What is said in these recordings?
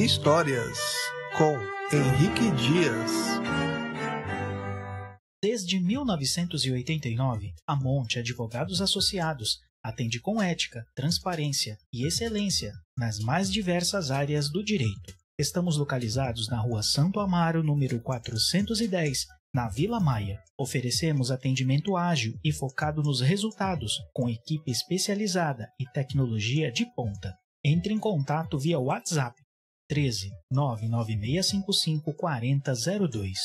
Histórias, com Henrique Dias. Desde 1989, a Monte Advogados Associados atende com ética, transparência e excelência nas mais diversas áreas do direito. Estamos localizados na Rua Santo Amaro, número 410, na Vila Maia. Oferecemos atendimento ágil e focado nos resultados, com equipe especializada e tecnologia de ponta. Entre em contato via WhatsApp 13 99655 4002.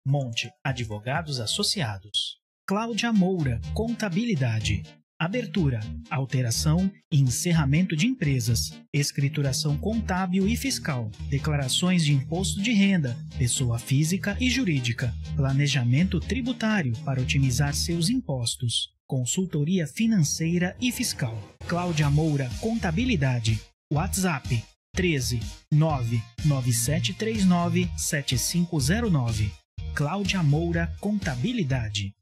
Monte Advogados Associados. Cláudia Moura, Contabilidade. Abertura, alteração e encerramento de empresas, escrituração contábil e fiscal, declarações de imposto de renda, pessoa física e jurídica, planejamento tributário para otimizar seus impostos, consultoria financeira e fiscal. Cláudia Moura, Contabilidade. WhatsApp 13 99739 7509. Cláudia Moura, Contabilidade.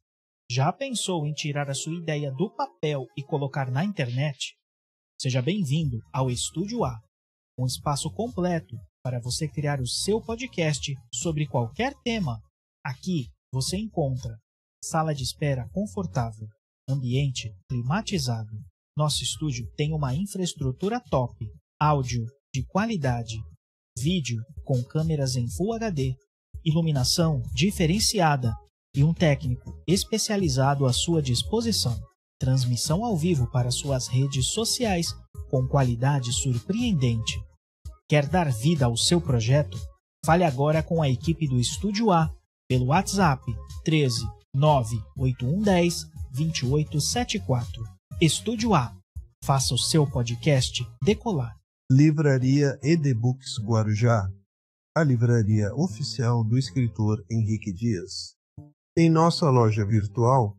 Já pensou em tirar a sua ideia do papel e colocar na internet? Seja bem-vindo ao Estúdio A, um espaço completo para você criar o seu podcast sobre qualquer tema. Aqui você encontra sala de espera confortável, ambiente climatizado. Nosso estúdio tem uma infraestrutura top, áudio de qualidade, vídeo com câmeras em Full HD, iluminação diferenciada e um técnico especializado à sua disposição. Transmissão ao vivo para suas redes sociais com qualidade surpreendente. Quer dar vida ao seu projeto? Fale agora com a equipe do Estúdio A pelo WhatsApp 13 98110 2874. Estúdio A. Faça o seu podcast decolar. Livraria ED-Books Guarujá, a livraria oficial do escritor Henrique Dias. Em nossa loja virtual,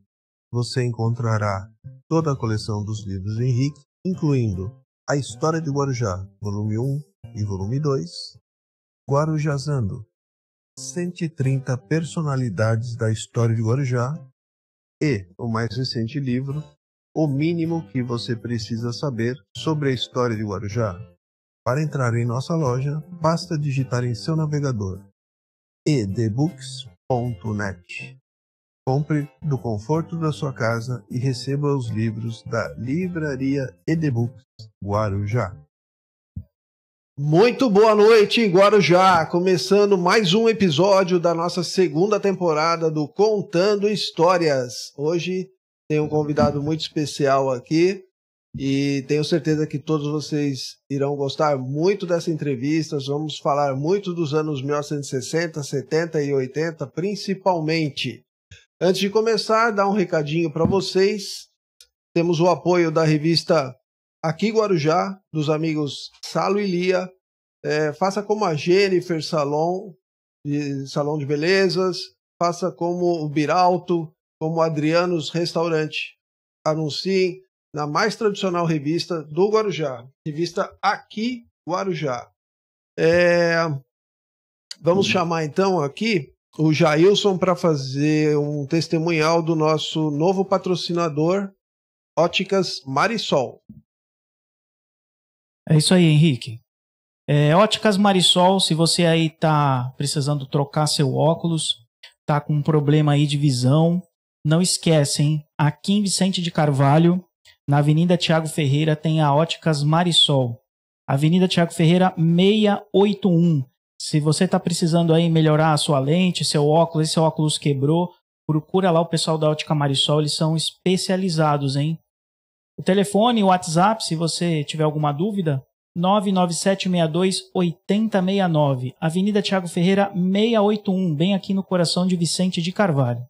você encontrará toda a coleção dos livros de Henrique, incluindo A História de Guarujá, volume 1 e volume 2, Guarujazando, 130 personalidades da história de Guarujá, e o mais recente livro, O Mínimo que Você Precisa Saber sobre a História de Guarujá. Para entrar em nossa loja, basta digitar em seu navegador edbooks.net. Compre do conforto da sua casa e receba os livros da Livraria ED-Books Guarujá. Muito boa noite, Guarujá! Começando mais um episódio da nossa segunda temporada do Contando Histórias. Hoje tem um convidado muito especial aqui e tenho certeza que todos vocês irão gostar muito dessa entrevista. Vamos falar muito dos anos 1960, 70 e 80, principalmente. Antes de começar, dar um recadinho para vocês. Temos o apoio da revista Aqui Guarujá, dos amigos Salo e Lia. Faça como a Jennifer Salão de Belezas. Faça como o Biralto, como o Adrianos Restaurante. Anunciem na mais tradicional revista do Guarujá. Revista Aqui Guarujá. Vamos chamar então aqui o Jailson para fazer um testemunhal do nosso novo patrocinador, Óticas Marisol. É isso aí, Henrique. Óticas Marisol, se você aí tá precisando trocar seu óculos, tá com um problema aí de visão, não esquece, hein? Aqui em Vicente de Carvalho, na Avenida Tiago Ferreira, tem a Óticas Marisol. Avenida Tiago Ferreira 681. Se você está precisando aí melhorar a sua lente, seu óculos quebrou, procura lá o pessoal da Ótica Marisol, eles são especializados, hein? O telefone, o WhatsApp, se você tiver alguma dúvida, 99762-8069, Avenida Tiago Ferreira 681, bem aqui no coração de Vicente de Carvalho.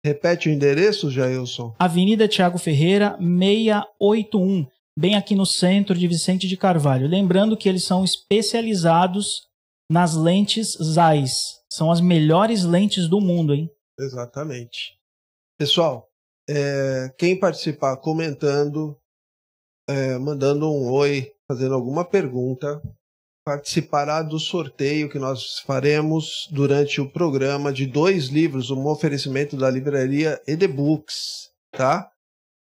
Repete o endereço, Jailson. Avenida Tiago Ferreira 681, bem aqui no centro de Vicente de Carvalho. Lembrando que eles são especializados nas lentes Zeiss. São as melhores lentes do mundo, hein? Exatamente. Pessoal, quem participar comentando, mandando um oi, fazendo alguma pergunta, participará do sorteio que nós faremos durante o programa de 2 livros, um oferecimento da livraria ED-Books, tá?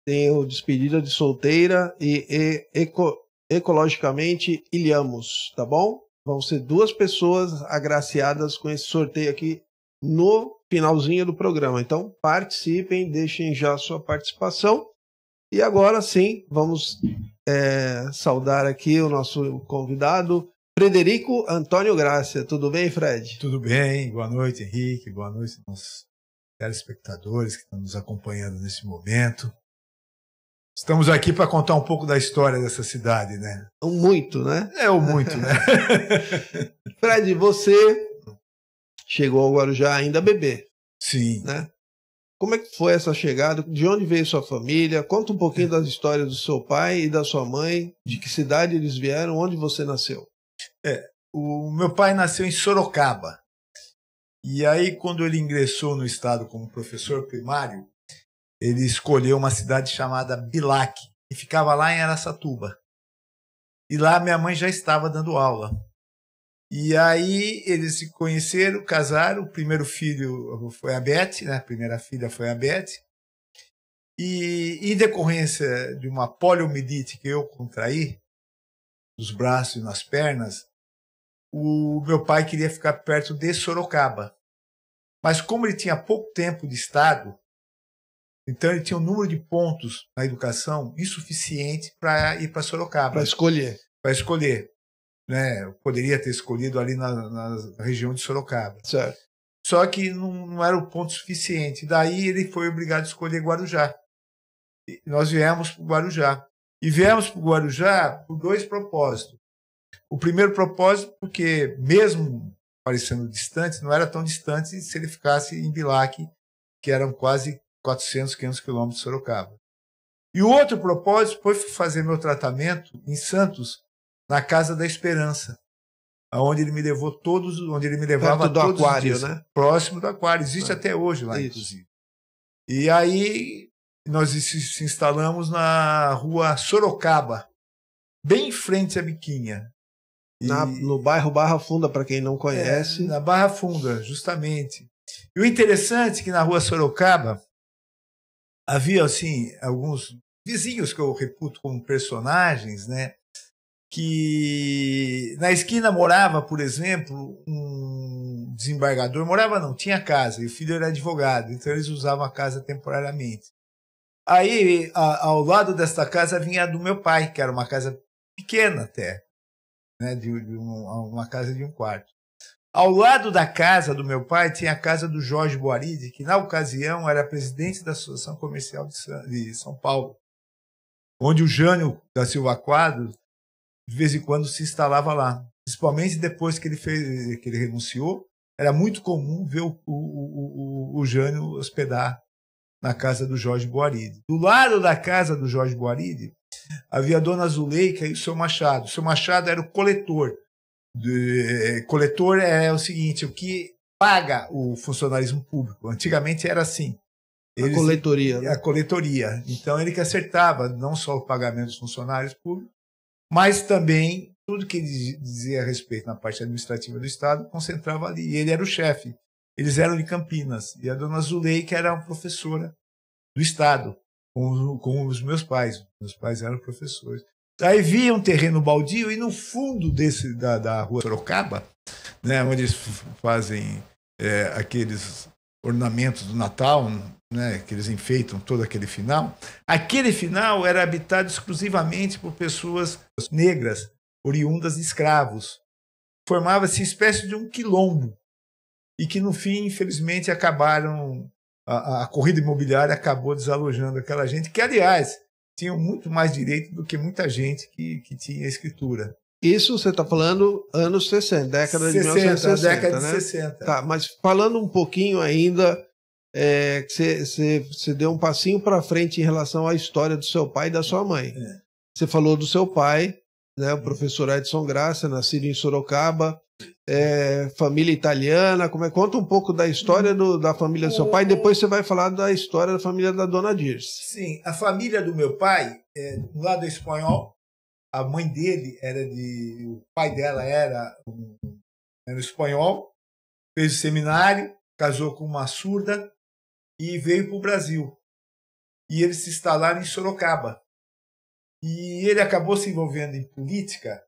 Tem o Despedida de Solteira e Ecologicamente Ilhamos, tá bom? vão ser 2 pessoas agraciadas com esse sorteio aqui no finalzinho do programa. Então, participem, deixem já a sua participação. E agora sim, vamos saudar aqui o nosso convidado, Frederico Antônio Grácia. Tudo bem, Fred? Tudo bem. Boa noite, Henrique. Boa noite aos telespectadores que estão nos acompanhando nesse momento. Estamos aqui para contar um pouco da história dessa cidade, né? Muito, né? Muito, né? Fred, você chegou ao Guarujá ainda bebê. Sim. Né? Como é que foi essa chegada? De onde veio sua família? Conta um pouquinho das histórias do seu pai e da sua mãe. De que cidade eles vieram? Onde você nasceu? O meu pai nasceu em Sorocaba. E aí, quando ele ingressou no estado como professor primário, ele escolheu uma cidade chamada Bilac, que ficava lá em Araçatuba. E lá minha mãe já estava dando aula. E aí eles se conheceram, casaram. O primeiro filho foi a Beth, né? A primeira filha foi a Beth. E em decorrência de uma poliomielite que eu contraí, nos braços e nas pernas, o meu pai queria ficar perto de Sorocaba. Mas como ele tinha pouco tempo de estado, então ele tinha um número de pontos na educação insuficiente para ir para Sorocaba. Para escolher. Para escolher. Né? Eu poderia ter escolhido ali na região de Sorocaba. Certo. Só que não era o ponto suficiente. Daí ele foi obrigado a escolher Guarujá. E nós viemos para o Guarujá. E viemos para o Guarujá por 2 propósitos. O primeiro propósito, porque mesmo parecendo distante, não era tão distante se ele ficasse em Bilac, que eram quase 400, 500 quilômetros de Sorocaba. E o outro propósito foi fazer meu tratamento em Santos, na Casa da Esperança, onde ele me levou onde ele me levava perto do todos aquário, os dias, né? Próximo do aquário, existe até hoje lá, Isso. inclusive. E aí nós se instalamos na rua Sorocaba, bem em frente à Biquinha. No bairro Barra Funda, para quem não conhece. Na Barra Funda, justamente. E o interessante é que na rua Sorocaba havia assim alguns vizinhos que eu reputo como personagens, né? Que na esquina morava, por exemplo, um desembargador. Morava não, tinha casa, e o filho era advogado, então eles usavam a casa temporariamente. Aí, ao lado desta casa vinha a do meu pai, que era uma casa pequena até, né, uma casa de 1 quarto. Ao lado da casa do meu pai tinha a casa do Jorge Boaride, que na ocasião era presidente da Associação Comercial de São Paulo, onde o Jânio da Silva Quadros de vez em quando se instalava lá. Principalmente depois que ele renunciou, era muito comum ver o Jânio hospedar na casa do Jorge Boaride. Do lado da casa do Jorge Boaride havia a dona Zuleika e o seu Machado. O seu Machado era o coletor. Coletor é o seguinte, o que paga o funcionalismo público. Antigamente era assim. A coletoria. Né? A coletoria. Então ele que acertava não só o pagamento dos funcionários públicos, mas também tudo que ele dizia a respeito na parte administrativa do Estado concentrava ali. E ele era o chefe. Eles eram de Campinas. E a dona Zuleika era uma professora do Estado, com os meus pais. Meus pais eram professores. Aí via um terreno baldio e no fundo da rua Sorocaba, né, onde eles fazem aqueles ornamentos do Natal, né, que eles enfeitam todo aquele final. Aquele final era habitado exclusivamente por pessoas negras, oriundas de escravos. Formava-se espécie de um quilombo. E que, no fim, infelizmente, acabaram... A corrida imobiliária acabou desalojando aquela gente, que, aliás, tinham muito mais direito do que muita gente que tinha escritura. Isso você está falando anos 60, década de 1960, década né? de 60. Tá, mas falando um pouquinho ainda, que você deu um passinho para frente em relação à história do seu pai e da sua mãe. Você falou do seu pai, né, o professor Edson Grácia, nascido em Sorocaba, família italiana. Conta um pouco da história da família do seu pai, e depois você vai falar da história da família da dona Dirce. Sim, a família do meu pai, do lado espanhol, a mãe dele o pai dela era espanhol, fez o seminário, casou com uma surda e veio para o Brasil. E eles se instalaram em Sorocaba. E ele acabou se envolvendo em política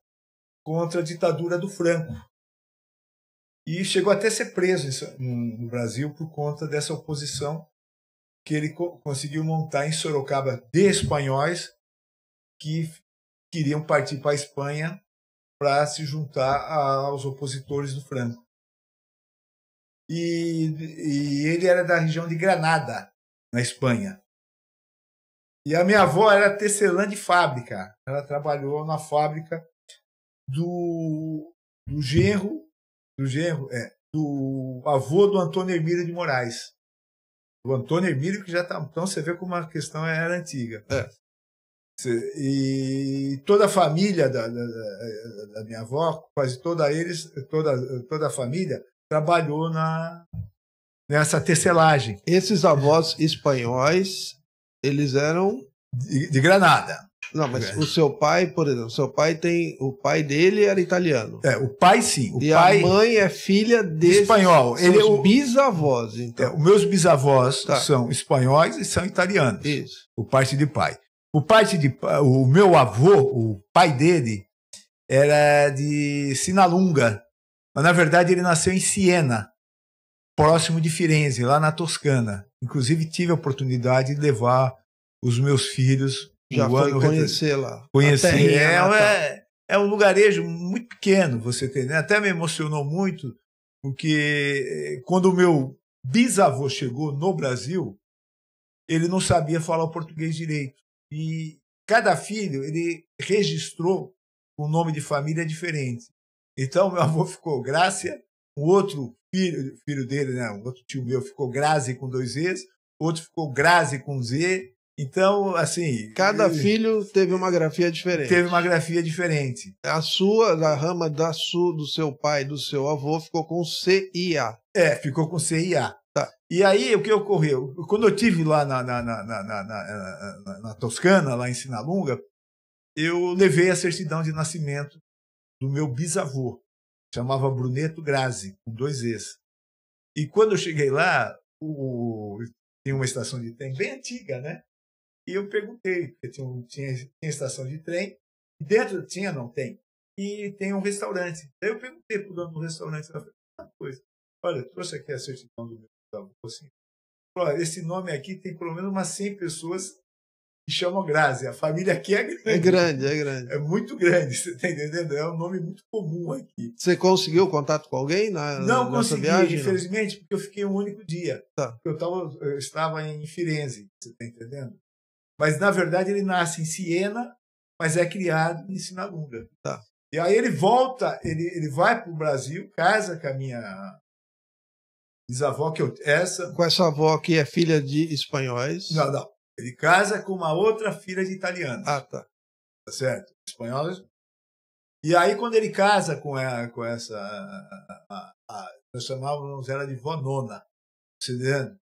contra a ditadura do Franco. E chegou até a ser preso no Brasil por conta dessa oposição que ele conseguiu montar em Sorocaba de espanhóis que queriam partir para a Espanha para se juntar aos opositores do Franco. E ele era da região de Granada, na Espanha. E a minha avó era tecelã de fábrica. Ela trabalhou na fábrica do avô do Antônio Hermílio de Moraes. O Antônio Hermílio, que já está... Então você vê como a questão era antiga. E toda a família da minha avó, quase toda a família, trabalhou nessa tecelagem. Esses avós espanhóis, eles eram... De Granada. Não, mas o seu pai, por exemplo, o pai dele era italiano. O pai sim. A mãe é filha desse espanhol. Os bisavós, então. Os meus bisavós são espanhóis e são italianos. Isso. Por parte de pai. O meu avô, o pai dele, era de Sinalunga. Mas, na verdade, ele nasceu em Siena, próximo de Firenze, lá na Toscana. Inclusive, tive a oportunidade de levar os meus filhos... Já foi conhecer lá. Conhecer. É um lugarejo muito pequeno, você tem, né? Até me emocionou muito, porque quando o meu bisavô chegou no Brasil, ele não sabia falar o português direito. E cada filho, ele registrou um nome de família diferente. Então, meu avô ficou Grácia, o outro filho dele, né? Um outro tio meu ficou Grazi com 2 Zs, outro ficou Grazi com Z. Então, assim... Cada filho teve uma grafia diferente. Teve uma grafia diferente. A sua, da rama do seu pai, do seu avô, ficou com CIA. Ficou com CIA. Tá. E aí, o que ocorreu? Quando eu estive lá na Toscana, lá em Sinalunga, eu levei a certidão de nascimento do meu bisavô. Chamava Bruneto Grazi, com 2 Zs. E quando eu cheguei lá, tinha uma estação de trem bem antiga, né? E eu perguntei, porque tinha estação de trem, e dentro não tem, e tem um restaurante. Daí eu perguntei para o dono do restaurante, ela falou, uma coisa, olha, eu trouxe aqui a certidão do meu avô, assim, olha, esse nome aqui tem pelo menos umas 100 pessoas que chamam Grazi, a família aqui é grande. É grande. É muito grande, você está entendendo? É um nome muito comum aqui. Você conseguiu contato com alguém não consegui, viagem? Infelizmente, porque eu fiquei um único dia. Tá. Eu estava em Firenze, você está entendendo? Mas, na verdade, ele nasce em Siena, mas é criado em Sinalunga. Tá. E aí ele volta, ele vai para o Brasil, casa com a minha bisavó, com essa avó que é filha de espanhóis. Não. Ele casa com uma outra filha de italianos. Ah, tá. Tá certo? Espanhóis. E aí, quando ele casa com essa... nós chamávamos ela de vó nona. Entendendo?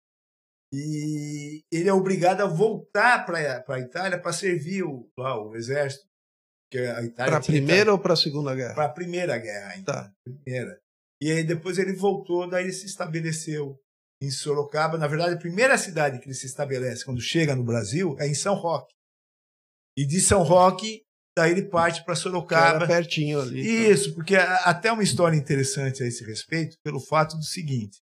E ele é obrigado a voltar para a Itália para servir o exército. Para a Primeira ou para a Segunda Guerra? Para a Primeira Guerra ainda. Tá. Primeira. E aí depois ele voltou, daí ele se estabeleceu em Sorocaba. Na verdade, a primeira cidade que ele se estabelece quando chega no Brasil é em São Roque. E de São Roque, daí ele parte para Sorocaba. Era pertinho ali. Isso, porque até uma história interessante a esse respeito, pelo fato do seguinte.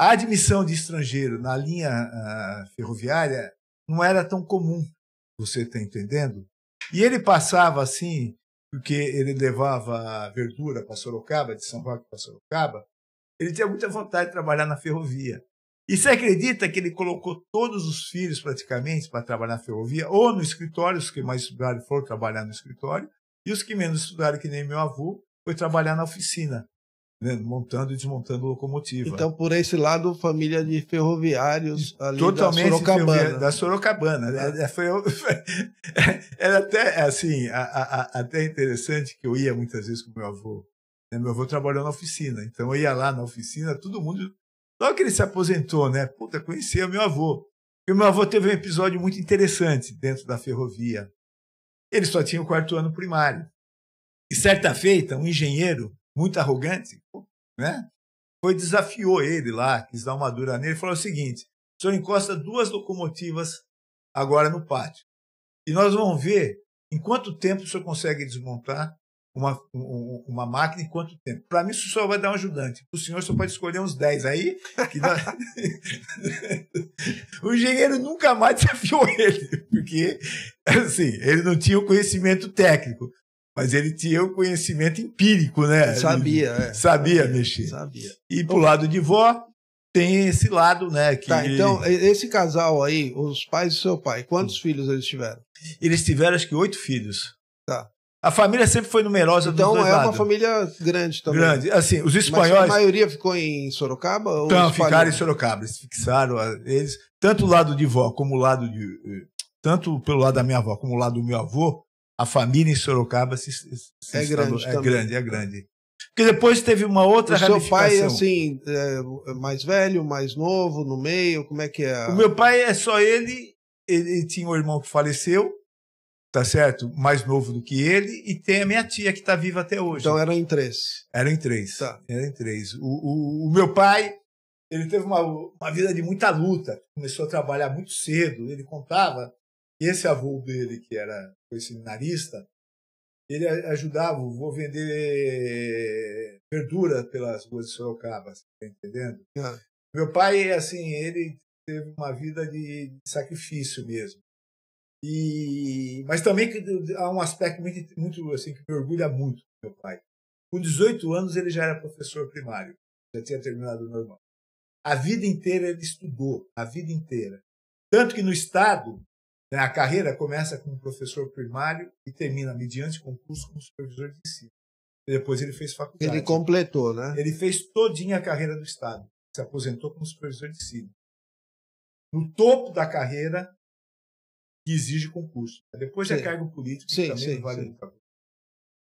A admissão de estrangeiro na linha ferroviária não era tão comum, você está entendendo? E ele passava assim, porque ele levava verdura para Sorocaba, de São Roque para Sorocaba, ele tinha muita vontade de trabalhar na ferrovia. E você acredita que ele colocou todos os filhos praticamente para trabalhar na ferrovia, ou no escritório, os que mais estudaram foram trabalhar no escritório, e os que menos estudaram, que nem meu avô, foi trabalhar na oficina. Né, montando e desmontando locomotiva. Então, por esse lado, família de ferroviários ali totalmente da Sorocabana. Da Sorocabana. Era até, assim, até interessante que eu ia muitas vezes com meu avô. Né, meu avô trabalhou na oficina, então eu ia lá na oficina, todo mundo... Logo que ele se aposentou, né? Puta, conhecia meu avô. E o meu avô teve um episódio muito interessante dentro da ferrovia. Ele só tinha o 4º ano primário. E certa feita, um engenheiro muito arrogante, né? Desafiou ele lá, quis dar uma dura nele, falou o seguinte: o senhor encosta 2 locomotivas agora no pátio. E nós vamos ver em quanto tempo o senhor consegue desmontar uma máquina em quanto tempo? Para mim, isso só vai dar um ajudante. O senhor só pode escolher uns 10 aí. O engenheiro nunca mais desafiou ele, porque assim, ele não tinha o conhecimento técnico, mas ele tinha o conhecimento empírico, né? Sabia mexer. Sabia. E pro lado de vó, tem esse lado, né? Que então, esse casal aí, os pais do seu pai, quantos filhos eles tiveram? Eles tiveram, acho que 8 filhos. Tá. A família sempre foi numerosa então, dos dois lados. Então, é uma família grande também. Grande. Assim, os espanhóis... Mas a maioria ficou em Sorocaba? Não, ficaram em Sorocaba. Eles fixaram, eles, tanto o lado de vó, como o lado de... Tanto pelo lado da minha avó, como o lado do meu avô, a família em Sorocaba é grande. É grande. Porque depois teve uma outra ramificação. O seu pai, assim, mais velho, mais novo, no meio, como é que é? O meu pai é só ele tinha um irmão que faleceu, tá certo? Mais novo do que ele, e tem a minha tia que tá viva até hoje. Então eram em 3. Eram em 3. Tá. Eram em 3. O meu pai, ele teve uma vida de muita luta, começou a trabalhar muito cedo, ele contava, e esse avô dele, que foi seminarista, ele ajudava o avô a vender verdura pelas ruas de Sorocaba, tá entendendo? Meu pai, assim, ele teve uma vida de sacrifício mesmo. Mas também há um aspecto muito assim, que me orgulha muito do meu pai. Com 18 anos ele já era professor primário, já tinha terminado o normal. A vida inteira ele estudou, a vida inteira. Tanto que no estado, né, a carreira começa como professor primário e termina mediante concurso como supervisor de ensino. E depois ele fez faculdade. Ele completou, né? Ele fez todinha a carreira do estado. Se aposentou como supervisor de ensino. No topo da carreira, que exige concurso. Depois é cargo político, que também não vale muita coisa.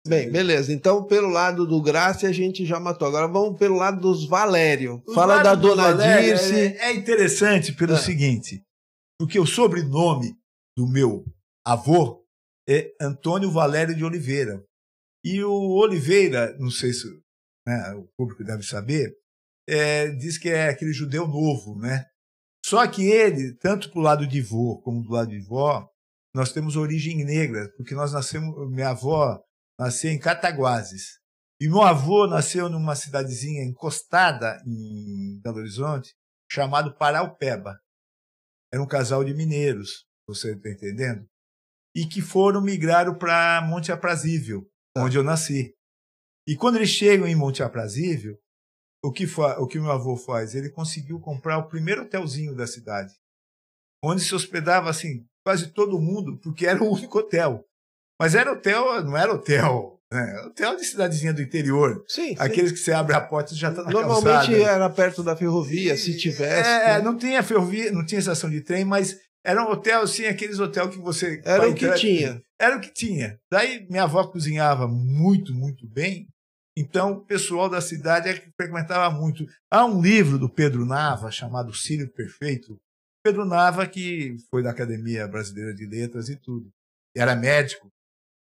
Bem, beleza. Então, pelo lado do Graça, a gente já matou. Agora vamos pelo lado dos Valério. Fala da dona Dirce. É interessante pelo seguinte, porque o sobrenome do meu avô é Antônio Valério de Oliveira. E o Oliveira, não sei se o público deve saber, diz que é aquele judeu novo, né? Só que ele, tanto pro lado de vô como do lado de vó, nós temos origem negra, porque minha avó nasceu em Cataguases. E meu avô nasceu numa cidadezinha encostada em Belo Horizonte, chamado Paraupeba. Era um casal de mineiros, você está entendendo? E que migraram para Monte Aprazível, onde eu nasci. E quando eles chegam em Monte Aprazível, o que meu avô faz? Ele conseguiu comprar o primeiro hotelzinho da cidade, onde se hospedava assim, quase todo mundo, porque era o único hotel. Mas era hotel, não era hotel, né? Hotel de cidadezinha do interior. Sim, aqueles que você abre a porta e já está na Normalmente calçada. era perto da ferrovia, se tivesse. Né? Não tinha ferrovia, não tinha estação de trem, mas era um hotel, assim, aqueles hotéis que você... Era o que tinha. Era o que tinha. Daí minha avó cozinhava muito, muito bem. Então, o pessoal da cidade é que frequentava muito. Há um livro do Pedro Nava, chamado Círio Perfeito. Pedro Nava, que foi da Academia Brasileira de Letras e tudo. Era médico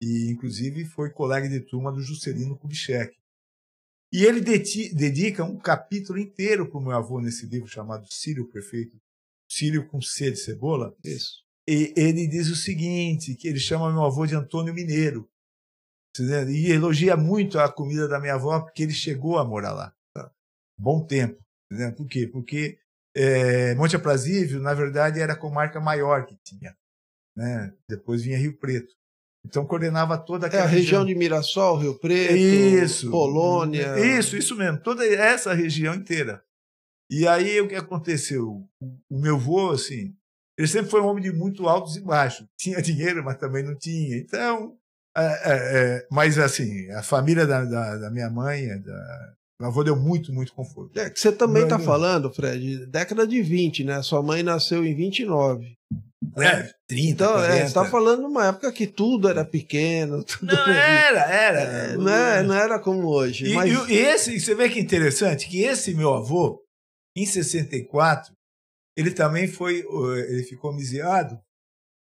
e, inclusive, foi colega de turma do Juscelino Kubitschek. E ele dedica um capítulo inteiro para o meu avô nesse livro chamado Círio Perfeito. Círio com C de cebola. Isso. E ele diz o seguinte, que ele chama meu avô de Antônio Mineiro. E elogia muito a comida da minha avó, porque ele chegou a morar lá. Bom tempo. Entendeu? Por quê? Porque Monte Aprazível, na verdade, era a comarca maior que tinha. Né? Depois vinha Rio Preto. Então coordenava toda aquela região de Mirassol, Rio Preto, isso, Polônia. Isso mesmo. Toda essa região inteira. E aí o que aconteceu? O meu avô, assim, ele sempre foi um homem de muito altos e baixos. Tinha dinheiro, mas também não tinha. Então... mas assim, a família da minha mãe, meu avô deu muito, muito conforto. Que você também está falando, Fred, década de 20, né? Sua mãe nasceu em 29. 30, então, 40. Você está falando numa época que tudo era pequeno. Tudo não, era. Não era como hoje. E você vê que interessante, que esse meu avô, em 64, ele também ele ficou amnistiado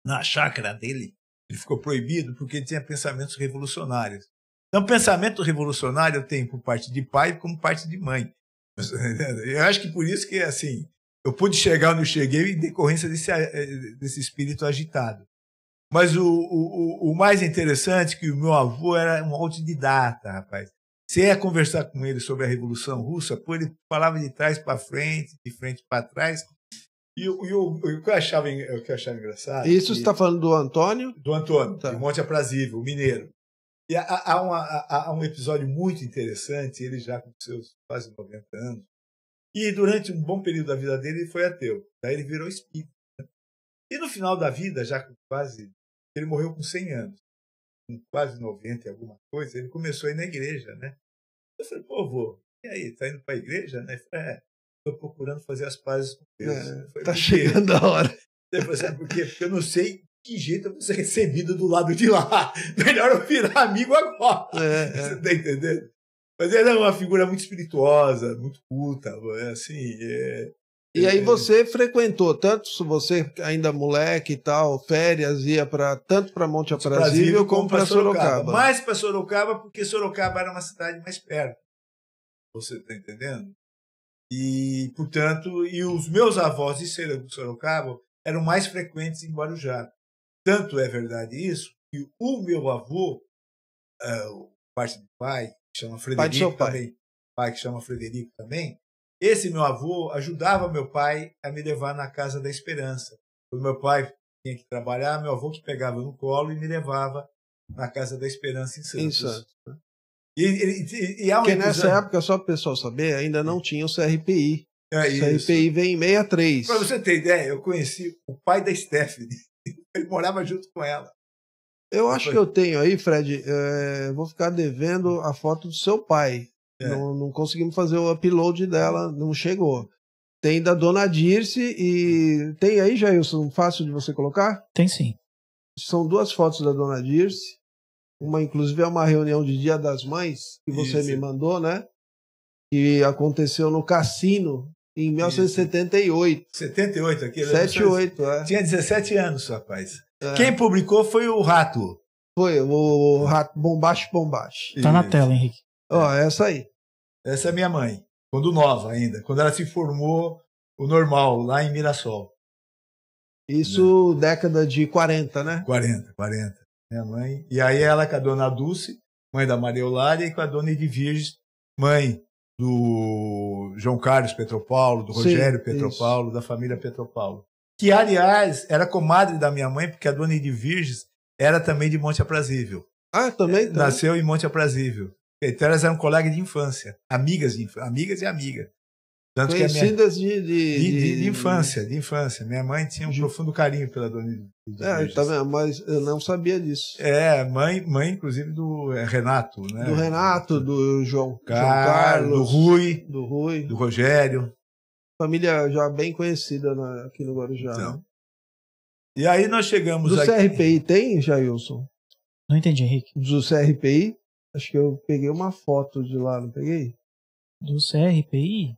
na chácara dele. Ele ficou proibido porque ele tinha pensamentos revolucionários. Então, pensamento revolucionário tem por parte de pai como parte de mãe. Eu acho que por isso que, assim, eu pude chegar onde eu cheguei em decorrência desse espírito agitado. Mas o mais interessante é que o meu avô era um autodidata, rapaz. Você ia conversar com ele sobre a Revolução Russa, pô, ele falava de trás para frente, de frente para trás. E o que eu achava engraçado... Isso você está falando do Antônio? Do Antônio, tá. de Monte Aprazível, o mineiro. E há um episódio muito interessante, ele já com seus quase 90 anos. E durante um bom período da vida dele, ele foi ateu. Daí ele virou espírita. E no final da vida, já com quase... Ele morreu com 100 anos. Com quase 90 e alguma coisa, ele começou a ir na igreja, né? Eu falei, pô, vô, e aí, tá indo para a igreja, né? Ele falou, estou procurando fazer as pazes com Deus. Falei, tá chegando a hora. Eu falei, sabe por quê? Porque eu não sei que jeito eu vou ser recebido do lado de lá. Melhor eu virar amigo agora. Você tá entendendo? Mas ele é uma figura muito espirituosa, muito culta, assim... E aí você frequentou, tanto você ainda moleque e tal, férias, ia tanto para Monte Aprazível como para Sorocaba. Mais para Sorocaba, porque Sorocaba era uma cidade mais perto. Você está entendendo? E, portanto, os meus avós de Sorocaba eram mais frequentes em Guarujá. Tanto é verdade isso, que o meu avô, parte do pai, que chama Frederico também, pai que chama Frederico também, esse meu avô ajudava meu pai a me levar na Casa da Esperança. Quando meu pai tinha que trabalhar, meu avô que pegava no colo e me levava na Casa da Esperança em Santos. Porque nessa época, só para o pessoal saber, ainda não tinha o CRPI. O CRPI vem em 63. Para você ter ideia, eu conheci o pai da Stephanie. Ele morava junto com ela. Eu acho que eu tenho aí, Fred, vou ficar devendo a foto do seu pai. Não conseguimos fazer o upload dela, não chegou. Tem da Dona Dirce e... Tem aí, Jailson, fácil de você colocar? Tem sim. São 2 fotos da Dona Dirce. Uma, inclusive, é uma reunião de Dia das Mães, que você me mandou, né? Que aconteceu no Cassino, em 1978. 78 aqui? 78, Tinha 17 anos, rapaz. Quem publicou foi o Rato. Foi, o Rato Bombache. Tá na tela, Henrique. Ó, essa aí. Essa é minha mãe, quando nova ainda, quando ela se formou o normal, lá em Mirassol. Isso, década de 40, né? 40. Minha mãe. E aí ela com a dona Dulce, mãe da Maria Eulália, e com a dona Edviges, mãe do João Carlos Petropaulo, do Rogério Petropaulo, da família Petropaulo. Que, aliás, era comadre da minha mãe, porque a dona Edviges era também de Monte Aprazível. Ah, também? Nasceu em Monte Aprazível. Então elas eram colegas de infância, amigas e amigas. Tanto conhecidas que de infância. Minha mãe tinha um profundo carinho pela dona Edviges. Tá vendo? Mas eu não sabia disso. Mãe inclusive do Renato, né? Do Renato, do João Carlos, do Rui, do Rogério. Família já bem conhecida aqui no Guarujá. Então. E aí nós chegamos do CRPI tem, Jailson? Não entendi, Henrique. Do CRPI? Acho que eu peguei uma foto de lá, não peguei? Do CRPI?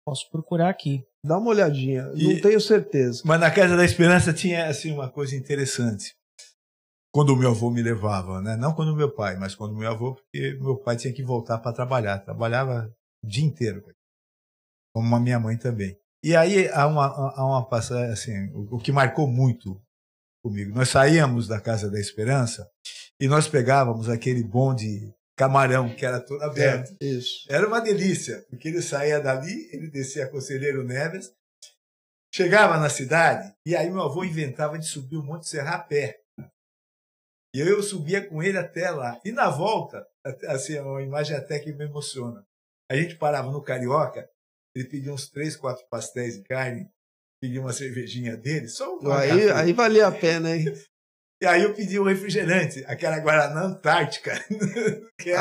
Posso procurar aqui. Dá uma olhadinha, não tenho certeza. Mas na Casa da Esperança tinha assim, uma coisa interessante. Quando o meu avô me levava, né? Não quando o meu pai, mas quando o meu avô, porque meu pai tinha que voltar para trabalhar. Trabalhava o dia inteiro, como a minha mãe também. E aí há uma passagem, assim, o que marcou muito comigo. Nós saíamos da Casa da Esperança e nós pegávamos aquele bonde camarão, que era todo aberto. Isso. Era uma delícia, porque ele saía dali, ele descia a Conselheiro Neves, chegava na cidade, e aí meu avô inventava de subir o Monte Serra a pé. E eu subia com ele até lá. E na volta, assim, é uma imagem até que me emociona. A gente parava no Carioca, ele pedia uns 3, 4 pastéis de carne, pedia uma cervejinha dele, só um aí valia a pena, hein? E aí eu pedi um refrigerante, aquela Guaraná Antártica.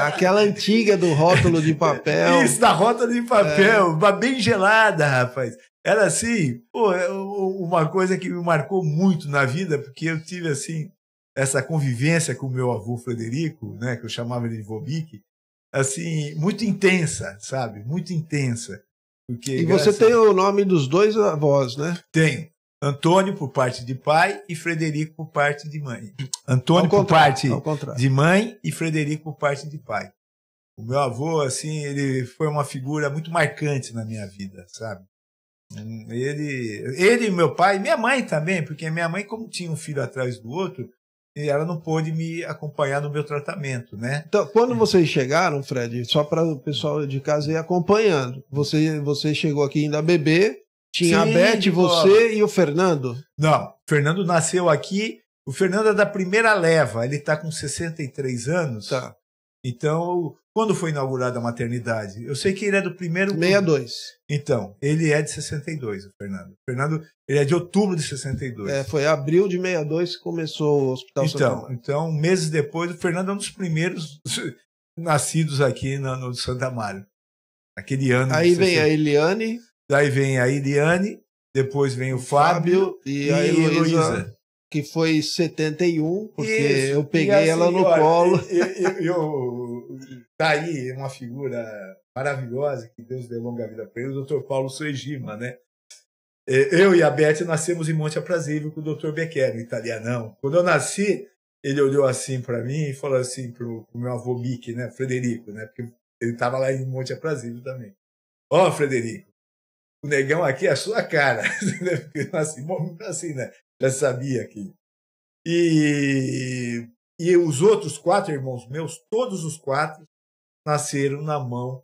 Aquela antiga do rótulo de papel. Isso, da rótulo de papel, bem gelada, rapaz. Era assim, uma coisa que me marcou muito na vida, porque eu tive assim, essa convivência com o meu avô Frederico, né, que eu chamava ele de Vobic, assim, muito intensa, sabe? Muito intensa. Porque, e você tem o nome dos 2 avós, né? Tenho. Antônio por parte de pai e Frederico por parte de mãe. Antônio por parte de mãe e Frederico por parte de pai. O meu avô, assim, ele foi uma figura muito marcante na minha vida, sabe? Ele e meu pai, minha mãe também, porque minha mãe, como tinha um filho atrás do outro, ela não pôde me acompanhar no meu tratamento, né? Então, quando vocês chegaram, Fred, só para o pessoal de casa ir acompanhando, você chegou aqui ainda bebê, tinha a Beth, você e o Fernando? Não, o Fernando nasceu aqui, o Fernando é da primeira leva, ele está com 63 anos. Tá. Então, quando foi inaugurada a maternidade? Eu sei que ele é do primeiro... 62. Então, ele é de 62, o Fernando. O Fernando, ele é de outubro de 62. Foi abril de 62 que começou o Hospital Santa Amaro. Então, meses depois, o Fernando é um dos primeiros nascidos aqui no Santa Amaro. Aquele ano. Aí vem a Eliane. Daí vem a Eliane, depois vem o Fábio e a Heloísa. Que foi 71, porque isso, eu peguei ela no colo. Tá aí uma figura maravilhosa, que Deus dê longa vida para ele, o Dr. Paulo Soegima, né? Eu e a Beth nascemos em Monte Aprazível com o Dr. Becquer, italianão. Quando eu nasci, ele olhou assim para mim e falou assim pro meu avô Mickey, né? Frederico, né? Porque ele estava lá em Monte Aprazível também. Ó, Frederico, o negão aqui é a sua cara. Porque eu nasci assim, né? Já sabia que... E os outros 4 irmãos meus, todos os 4, nasceram na mão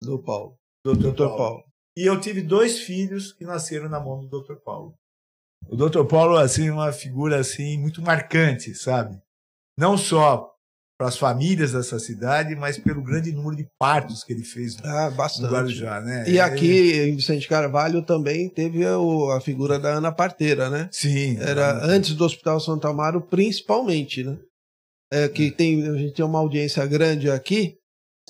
do Paulo. Do Dr. Paulo. E eu tive 2 filhos que nasceram na mão do Dr. Paulo. O Dr. Paulo, assim, uma figura assim, muito marcante, sabe? Não só para as famílias dessa cidade, mas pelo grande número de partos que ele fez bastante. No Guarujá, né? E aqui em Vicente Carvalho também teve a figura da Ana Parteira, né? Sim. Era antes do Hospital Santa Amaro, principalmente, né? A gente tem uma audiência grande aqui,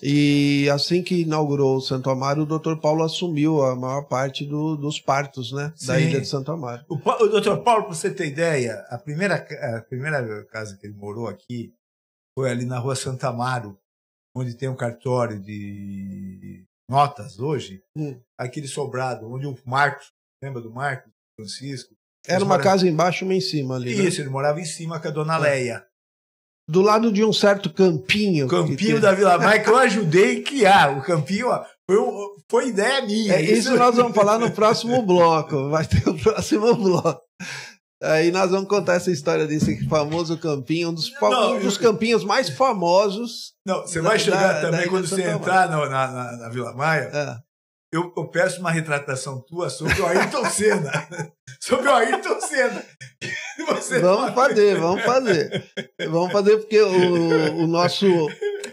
e assim que inaugurou o Santo Amaro, o Dr. Paulo assumiu a maior parte dos partos, né? Sim. Da ilha de Santo Amaro. O Dr. Paulo, para você ter ideia, a primeira casa que ele morou aqui foi ali na Rua Santa Amaro, onde tem um cartório de notas hoje, aquele sobrado, onde o Marcos, lembra do Marcos, Francisco? Era uma casa embaixo e uma em cima ali. Isso, né? Ele morava em cima com a dona Leia. Do lado de um certo campinho. Campinho da Vila Maia, que eu ajudei a criar. O campinho foi ideia minha. Isso nós vamos falar no próximo bloco. Vai ter o próximo bloco. Aí nós vamos contar essa história desse famoso campinho, um dos campinhos mais famosos. Não, você vai chegar também quando você entrar na Vila Maia. Eu peço uma retratação tua sobre o Ayrton Senna. Sobre o Ayrton Senna. Vamos fazer, porque o nosso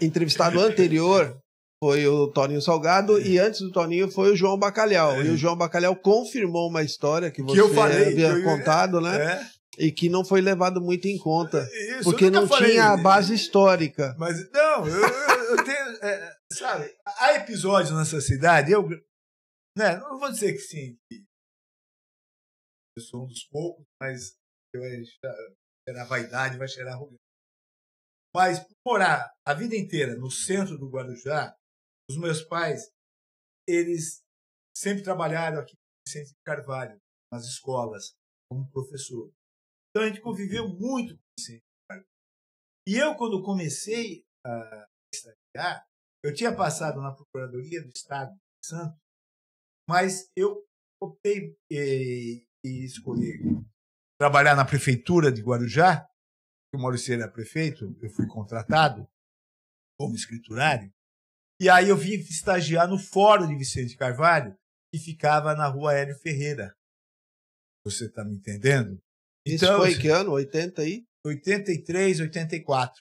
entrevistado anterior foi o Toninho Salgado, e antes do Toninho foi o João Bacalhau. E o João Bacalhau confirmou uma história que você havia contado, né? E que não foi levado muito em conta. Isso, porque não tinha a base histórica. Mas, não, eu tenho... sabe, há episódios nessa cidade, não vou dizer que sim, eu sou um dos poucos, mas vai cheirar vaidade, vai cheirar arrogância. Mas morar a vida inteira no centro do Guarujá, os meus pais, eles sempre trabalharam aqui em Vicente Carvalho, nas escolas, como professor. Então a gente conviveu muito com Vicente Carvalho. E eu, quando comecei a estagiar, eu tinha passado na Procuradoria do Estado de Santos, mas eu optei e escolhi trabalhar na Prefeitura de Guarujá, que o Maurício era prefeito, eu fui contratado como escriturário, e aí eu vim estagiar no Fórum de Vicente Carvalho, que ficava na Rua Hélio Ferreira. Você está me entendendo? Isso foi que ano? 80 aí? 83, 84.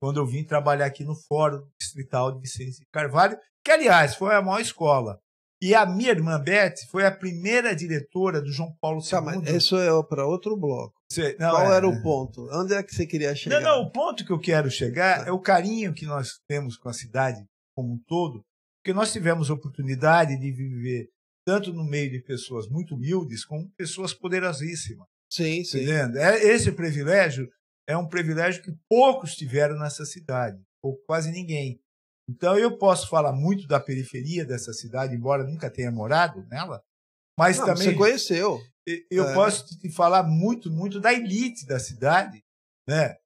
Quando eu vim trabalhar aqui no Fórum Distrital de Vicente Carvalho, que, aliás, foi a maior escola. E a minha irmã Beth foi a primeira diretora do João Paulo II. Tá, mas isso é para outro bloco. Qual era o ponto? Onde é que você queria chegar? Não, o ponto que eu quero chegar é o carinho que nós temos com a cidade como um todo, porque nós tivemos a oportunidade de viver tanto no meio de pessoas muito humildes como pessoas poderosíssimas. Sim, sim. Entendendo? Esse privilégio é um privilégio que poucos tiveram nessa cidade, ou quase ninguém. Então eu posso falar muito da periferia dessa cidade, embora nunca tenha morado nela, mas também... Você conheceu. Eu posso te falar muito, muito da elite da cidade, né?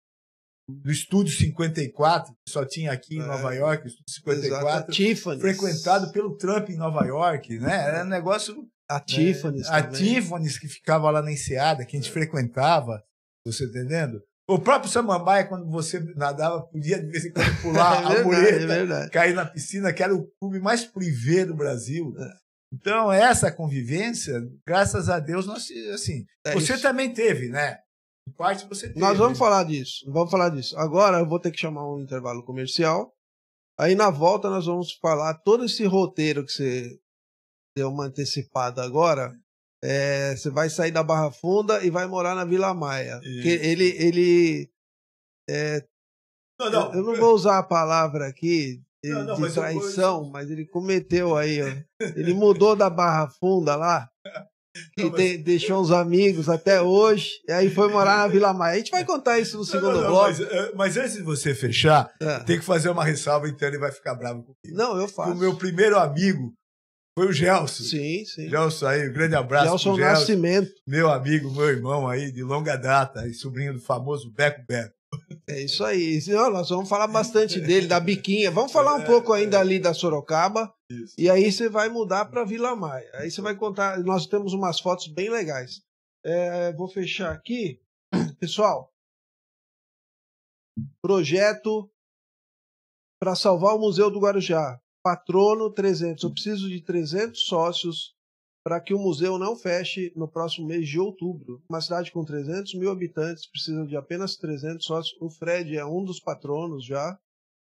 Do Estúdio 54, que só tinha aqui em Nova York, o Estúdio 54, Tiffany, frequentado pelo Trump em Nova York, né? Era um negócio A Tiffany's A também. Tiffany's, que ficava lá na Enseada, que a gente frequentava, você entendendo? O próprio Samambaia, quando você nadava, podia de vez em quando pular a mureta, cair na piscina, que era o clube mais privê do Brasil. Então, essa convivência, graças a Deus, nós, assim, você também teve, né? Em parte você teve. Nós vamos falar disso, Agora eu vou ter que chamar um intervalo comercial. Aí na volta nós vamos falar todo esse roteiro que você deu uma antecipada agora. Você vai sair da Barra Funda e vai morar na Vila Maia. Porque ele eu não vou usar a palavra aqui de traição, mas ele cometeu aí, ó. Ele mudou da Barra Funda lá, deixou os amigos até hoje, e aí foi morar na Vila Maia. A gente vai contar isso no segundo bloco. Mas antes de você fechar, tem que fazer uma ressalva, então ele vai ficar bravo comigo. Não, eu faço. O meu primeiro amigo foi o Gelson. Sim. Gelson aí, um grande abraço. Gelson Nascimento. Meu amigo, meu irmão aí, de longa data, e sobrinho do famoso Beco Beco. É isso aí. Nós vamos falar bastante dele, da Biquinha. Vamos falar um pouco ainda ali da Sorocaba. Isso. E aí você vai mudar para Vila Maia. Aí você vai contar. Nós temos umas fotos bem legais. Vou fechar aqui. Pessoal, projeto para salvar o Museu do Guarujá. Patrono 300. Eu preciso de 300 sócios para que o museu não feche no próximo mês de outubro. Uma cidade com 300 mil habitantes precisa de apenas 300 sócios. O Fred é um dos patronos já.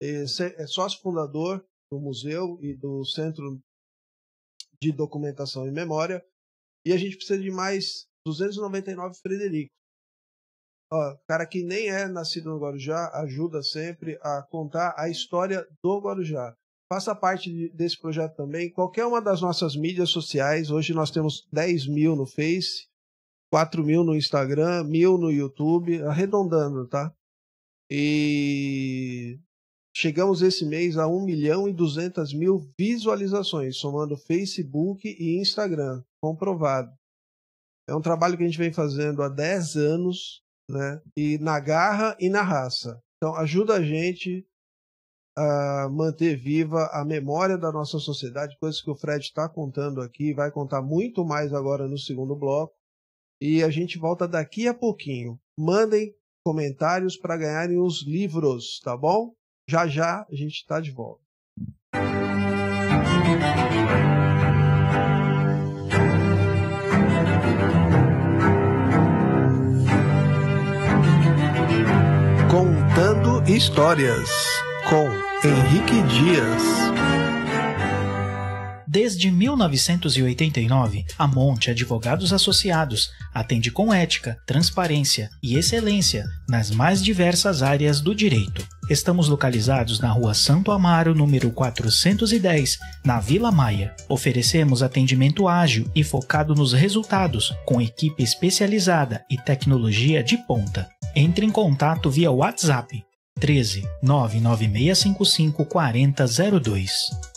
É sócio fundador do museu e do Centro de Documentação e Memória. E a gente precisa de mais 299 Frederico. Cara que nem é nascido no Guarujá, ajuda sempre a contar a história do Guarujá. Faça parte desse projeto também. Qualquer uma das nossas mídias sociais. Hoje nós temos 10 mil no Face, 4 mil no Instagram, 1000 no YouTube, arredondando, tá? E chegamos esse mês a 1.200.000 visualizações, somando Facebook e Instagram, comprovado. É um trabalho que a gente vem fazendo há 10 anos, né? E na garra e na raça. Então ajuda a gente a manter viva a memória da nossa sociedade, coisas que o Fred está contando aqui, vai contar muito mais agora no segundo bloco. E a gente volta daqui a pouquinho. Mandem comentários para ganharem os livros, tá bom? Já já a gente está de volta. Contando histórias com Henrique Dias. Desde 1989, a Monte Advogados Associados atende com ética, transparência e excelência nas mais diversas áreas do direito. Estamos localizados na Rua Santo Amaro, número 410, na Vila Maia. Oferecemos atendimento ágil e focado nos resultados, com equipe especializada e tecnologia de ponta. Entre em contato via WhatsApp 13 99655 4002.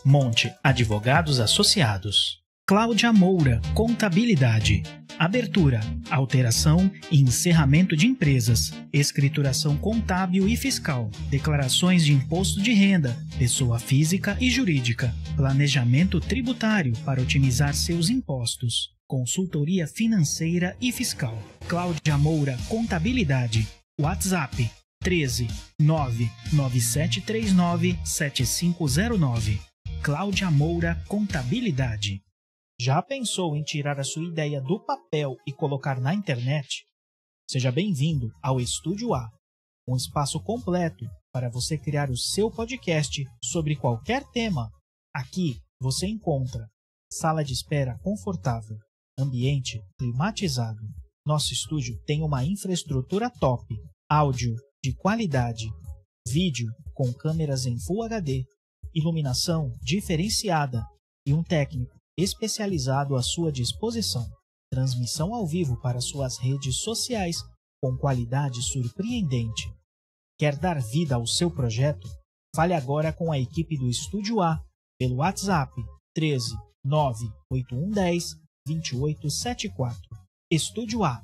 Monte Advogados Associados. Cláudia Moura, Contabilidade. Abertura, alteração e encerramento de empresas, escrituração contábil e fiscal, declarações de imposto de renda, pessoa física e jurídica, planejamento tributário para otimizar seus impostos, consultoria financeira e fiscal. Cláudia Moura, Contabilidade. WhatsApp 13 99739 7509. Cláudia Moura, Contabilidade. Já pensou em tirar a sua ideia do papel e colocar na internet? Seja bem-vindo ao Estúdio A, um espaço completo para você criar o seu podcast sobre qualquer tema. Aqui você encontra sala de espera confortável, ambiente climatizado. Nosso estúdio tem uma infraestrutura top, áudio de qualidade, vídeo com câmeras em Full HD, iluminação diferenciada e um técnico especializado à sua disposição. Transmissão ao vivo para suas redes sociais com qualidade surpreendente. Quer dar vida ao seu projeto? Fale agora com a equipe do Estúdio A pelo WhatsApp 13 98110 2874. Estúdio A.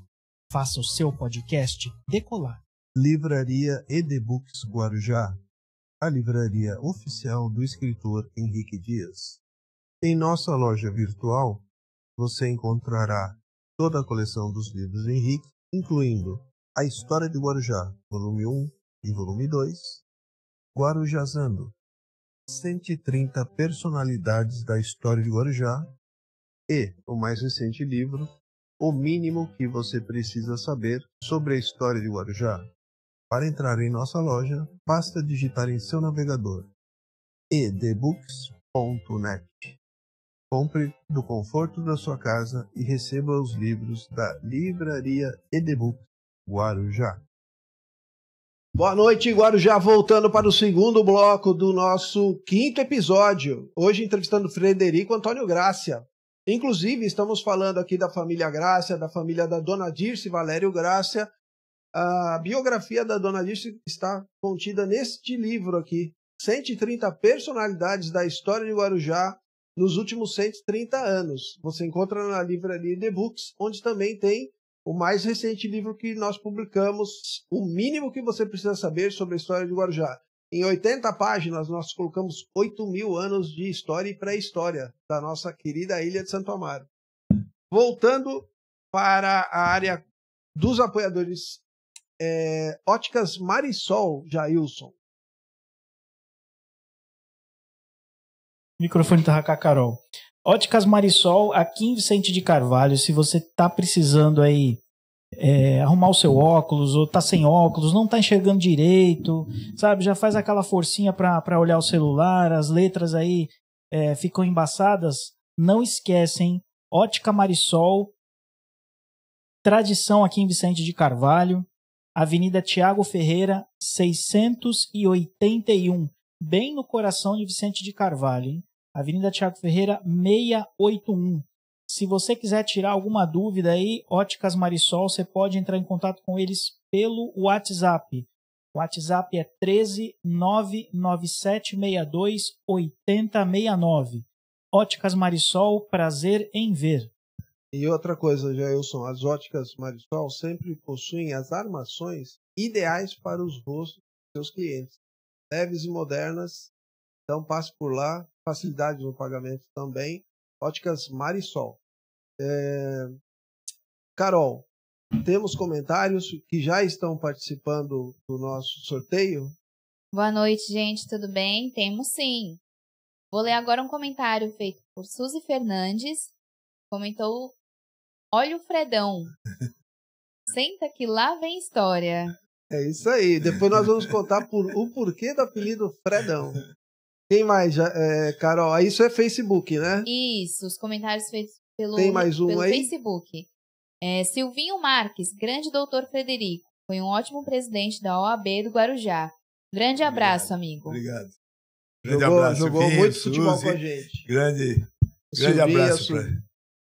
Faça o seu podcast decolar. Livraria Edebooks Guarujá, a livraria oficial do escritor Henrique Dias. Em nossa loja virtual, você encontrará toda a coleção dos livros do Henrique, incluindo A História de Guarujá, volume 1 e volume 2, Guarujazando, 130 personalidades da história de Guarujá, e o mais recente livro, O Mínimo que Você Precisa Saber sobre a História de Guarujá. Para entrar em nossa loja, basta digitar em seu navegador edbooks.net. Compre do conforto da sua casa e receba os livros da Livraria Edbooks Guarujá. Boa noite, Guarujá, voltando para o segundo bloco do nosso 5º episódio. Hoje entrevistando Frederico Antônio Grácia. Inclusive, estamos falando aqui da família Grácia, da família da Dona Dirce Valério Grácia. A biografia da Dona Dirce está contida neste livro aqui. 130 personalidades da história de Guarujá nos últimos 130 anos. Você encontra na livraria The Books, onde também tem o mais recente livro que nós publicamos, O Mínimo que Você Precisa Saber sobre a História de Guarujá. Em 80 páginas, nós colocamos 8.000 anos de história e pré-história da nossa querida ilha de Santo Amaro. Voltando para a área dos apoiadores, Óticas Marisol, Jailson. O microfone tá com a Carol. Óticas Marisol, aqui em Vicente de Carvalho. Se você tá precisando aí arrumar o seu óculos, ou tá sem óculos, não tá enxergando direito, sabe? Já faz aquela forcinha para olhar o celular, as letras aí ficam embaçadas. Não esquecem, Ótica Marisol, tradição aqui em Vicente de Carvalho, Avenida Tiago Ferreira, 681, bem no coração de Vicente de Carvalho, hein? Avenida Tiago Ferreira, 681. Se você quiser tirar alguma dúvida aí, Óticas Marisol, você pode entrar em contato com eles pelo WhatsApp. O WhatsApp é 13997628069. Óticas Marisol, prazer em ver. E outra coisa, Jailson, as Óticas Marisol sempre possuem as armações ideais para os rostos dos seus clientes. Leves e modernas, então passe por lá. Facilidade no pagamento também. Óticas Marisol. Carol, temos comentários que já estão participando do nosso sorteio? Boa noite, gente, tudo bem? Temos sim. Vou ler agora um comentário feito por Suzy Fernandes. Comentou: olha o Fredão. Senta que lá vem história. É isso aí. Depois nós vamos contar o porquê do apelido Fredão. Quem mais? Carol, isso é Facebook, né? Isso, os comentários feitos pelo aí? Facebook. Silvinho Marques, grande doutor Frederico. Foi um ótimo presidente da OAB do Guarujá. Grande abraço, amigo. Obrigado. Grande abraço. Jogou Silvinho, muito futebol Suzy, com a gente. Grande Silvinho, abraço para ele.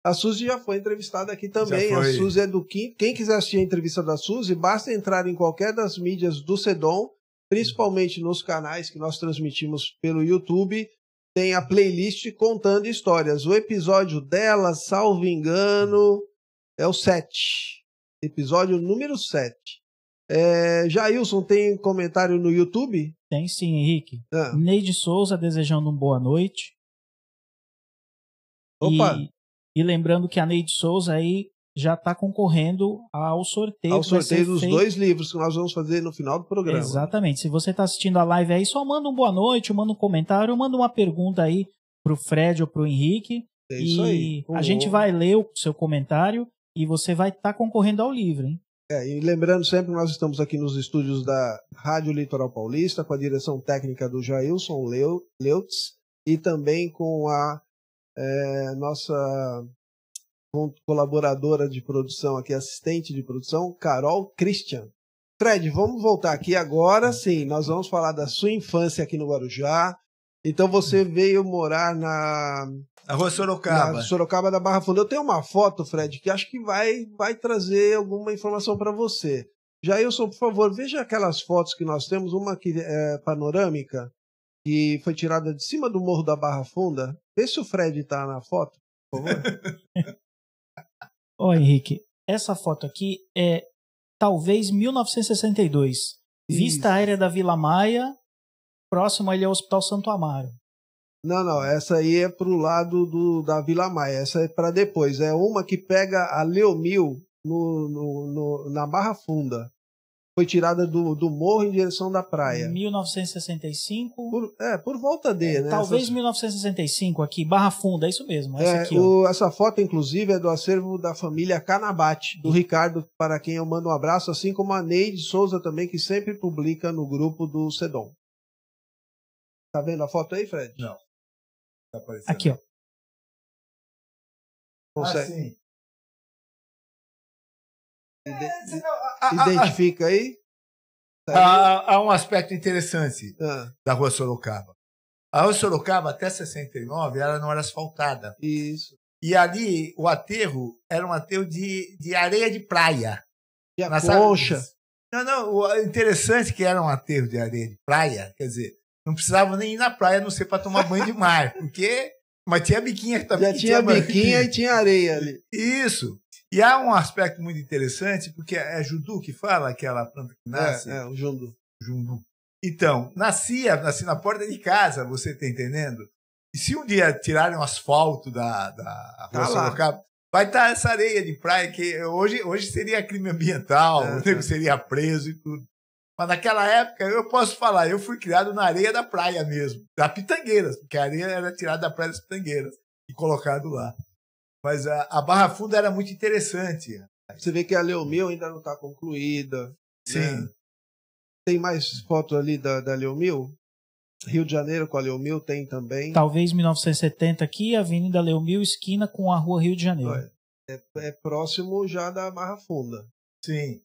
A Suzy já foi entrevistada aqui também. A Suzy é do Quinto. Quem quiser assistir a entrevista da Suzy, basta entrar em qualquer das mídias do Sedom, principalmente nos canais que nós transmitimos pelo YouTube, tem a playlist Contando Histórias. O episódio dela, salvo engano, é o 7. Episódio número 7. Jailson, tem comentário no YouTube? Tem sim, Henrique. Neide Souza desejando uma boa noite. Opa! E lembrando que a Neide Souza aí já está concorrendo ao sorteio. Ao sorteio dos 2 livros que nós vamos fazer no final do programa. Exatamente. Se você está assistindo a live aí, só manda um boa noite, manda um comentário, manda uma pergunta aí pro Fred ou pro Henrique. É isso aí. A gente vai ler o seu comentário e você vai estar concorrendo ao livro, hein? E lembrando sempre que nós estamos aqui nos estúdios da Rádio Litoral Paulista, com a direção técnica do Jailson Leutz e também com a nossa colaboradora de produção aqui, assistente de produção, Carol Christian. Fred, vamos voltar aqui agora, sim, nós vamos falar da sua infância aqui no Guarujá. Então você veio morar na Rua Sorocaba. Na Sorocaba da Barra Funda. Eu tenho uma foto, Fred, que acho que vai trazer alguma informação para você. Jailson, por favor, veja aquelas fotos que nós temos, uma que é panorâmica, que foi tirada de cima do Morro da Barra Funda. Vê se o Fred está na foto, por favor. Ó, Henrique, essa foto aqui é talvez 1962. Vista aérea da Vila Maia, próximo ali ao Hospital Santo Amaro. Não, essa aí é pro lado da Vila Maia, essa é para depois. É uma que pega a Leomil na Barra Funda. Foi tirada do morro em direção da praia. 1965. Por volta de, né? Talvez 1965 aqui, Barra Funda, é isso mesmo. Essa aqui, essa foto, inclusive, é do acervo da família Canabate, do Ricardo, para quem eu mando um abraço, assim como a Neide Souza também, que sempre publica no grupo do Sedom. Tá vendo a foto aí, Fred? Não. Tá aparecendo. Aqui, ó. Consegue? Sim. Identifica aí? Há um aspecto interessante da Rua Sorocaba. A Rua Sorocaba, até 69, ela não era asfaltada. Isso. E ali, o aterro era um aterro de areia de praia. E a concha. Não, o interessante é que era um aterro de areia de praia, quer dizer, não precisava nem ir na praia, a não ser para tomar banho de mar, mas tinha biquinha também. Já tinha biquinha e tinha areia ali. Isso. E há um aspecto muito interessante, porque é jundu que fala, aquela planta que nasce. O jundu. Então, nascia na porta de casa, você está entendendo? E se um dia tirarem o asfalto da Rua Sorocaba, vai estar essa areia de praia, que hoje seria crime ambiental, o nego seria preso e tudo. Mas naquela época, eu posso falar, eu fui criado na areia da praia mesmo, da Pitangueiras, porque a areia era tirada da praia das Pitangueiras e colocado lá. Mas a Barra Funda era muito interessante. Você vê que a Leomil ainda não está concluída. Sim. Né? Tem mais fotos ali da Leomil? Rio de Janeiro com a Leomil tem também. Talvez 1970 aqui, Avenida Leomil, esquina com a Rua Rio de Janeiro. É próximo já da Barra Funda. Sim.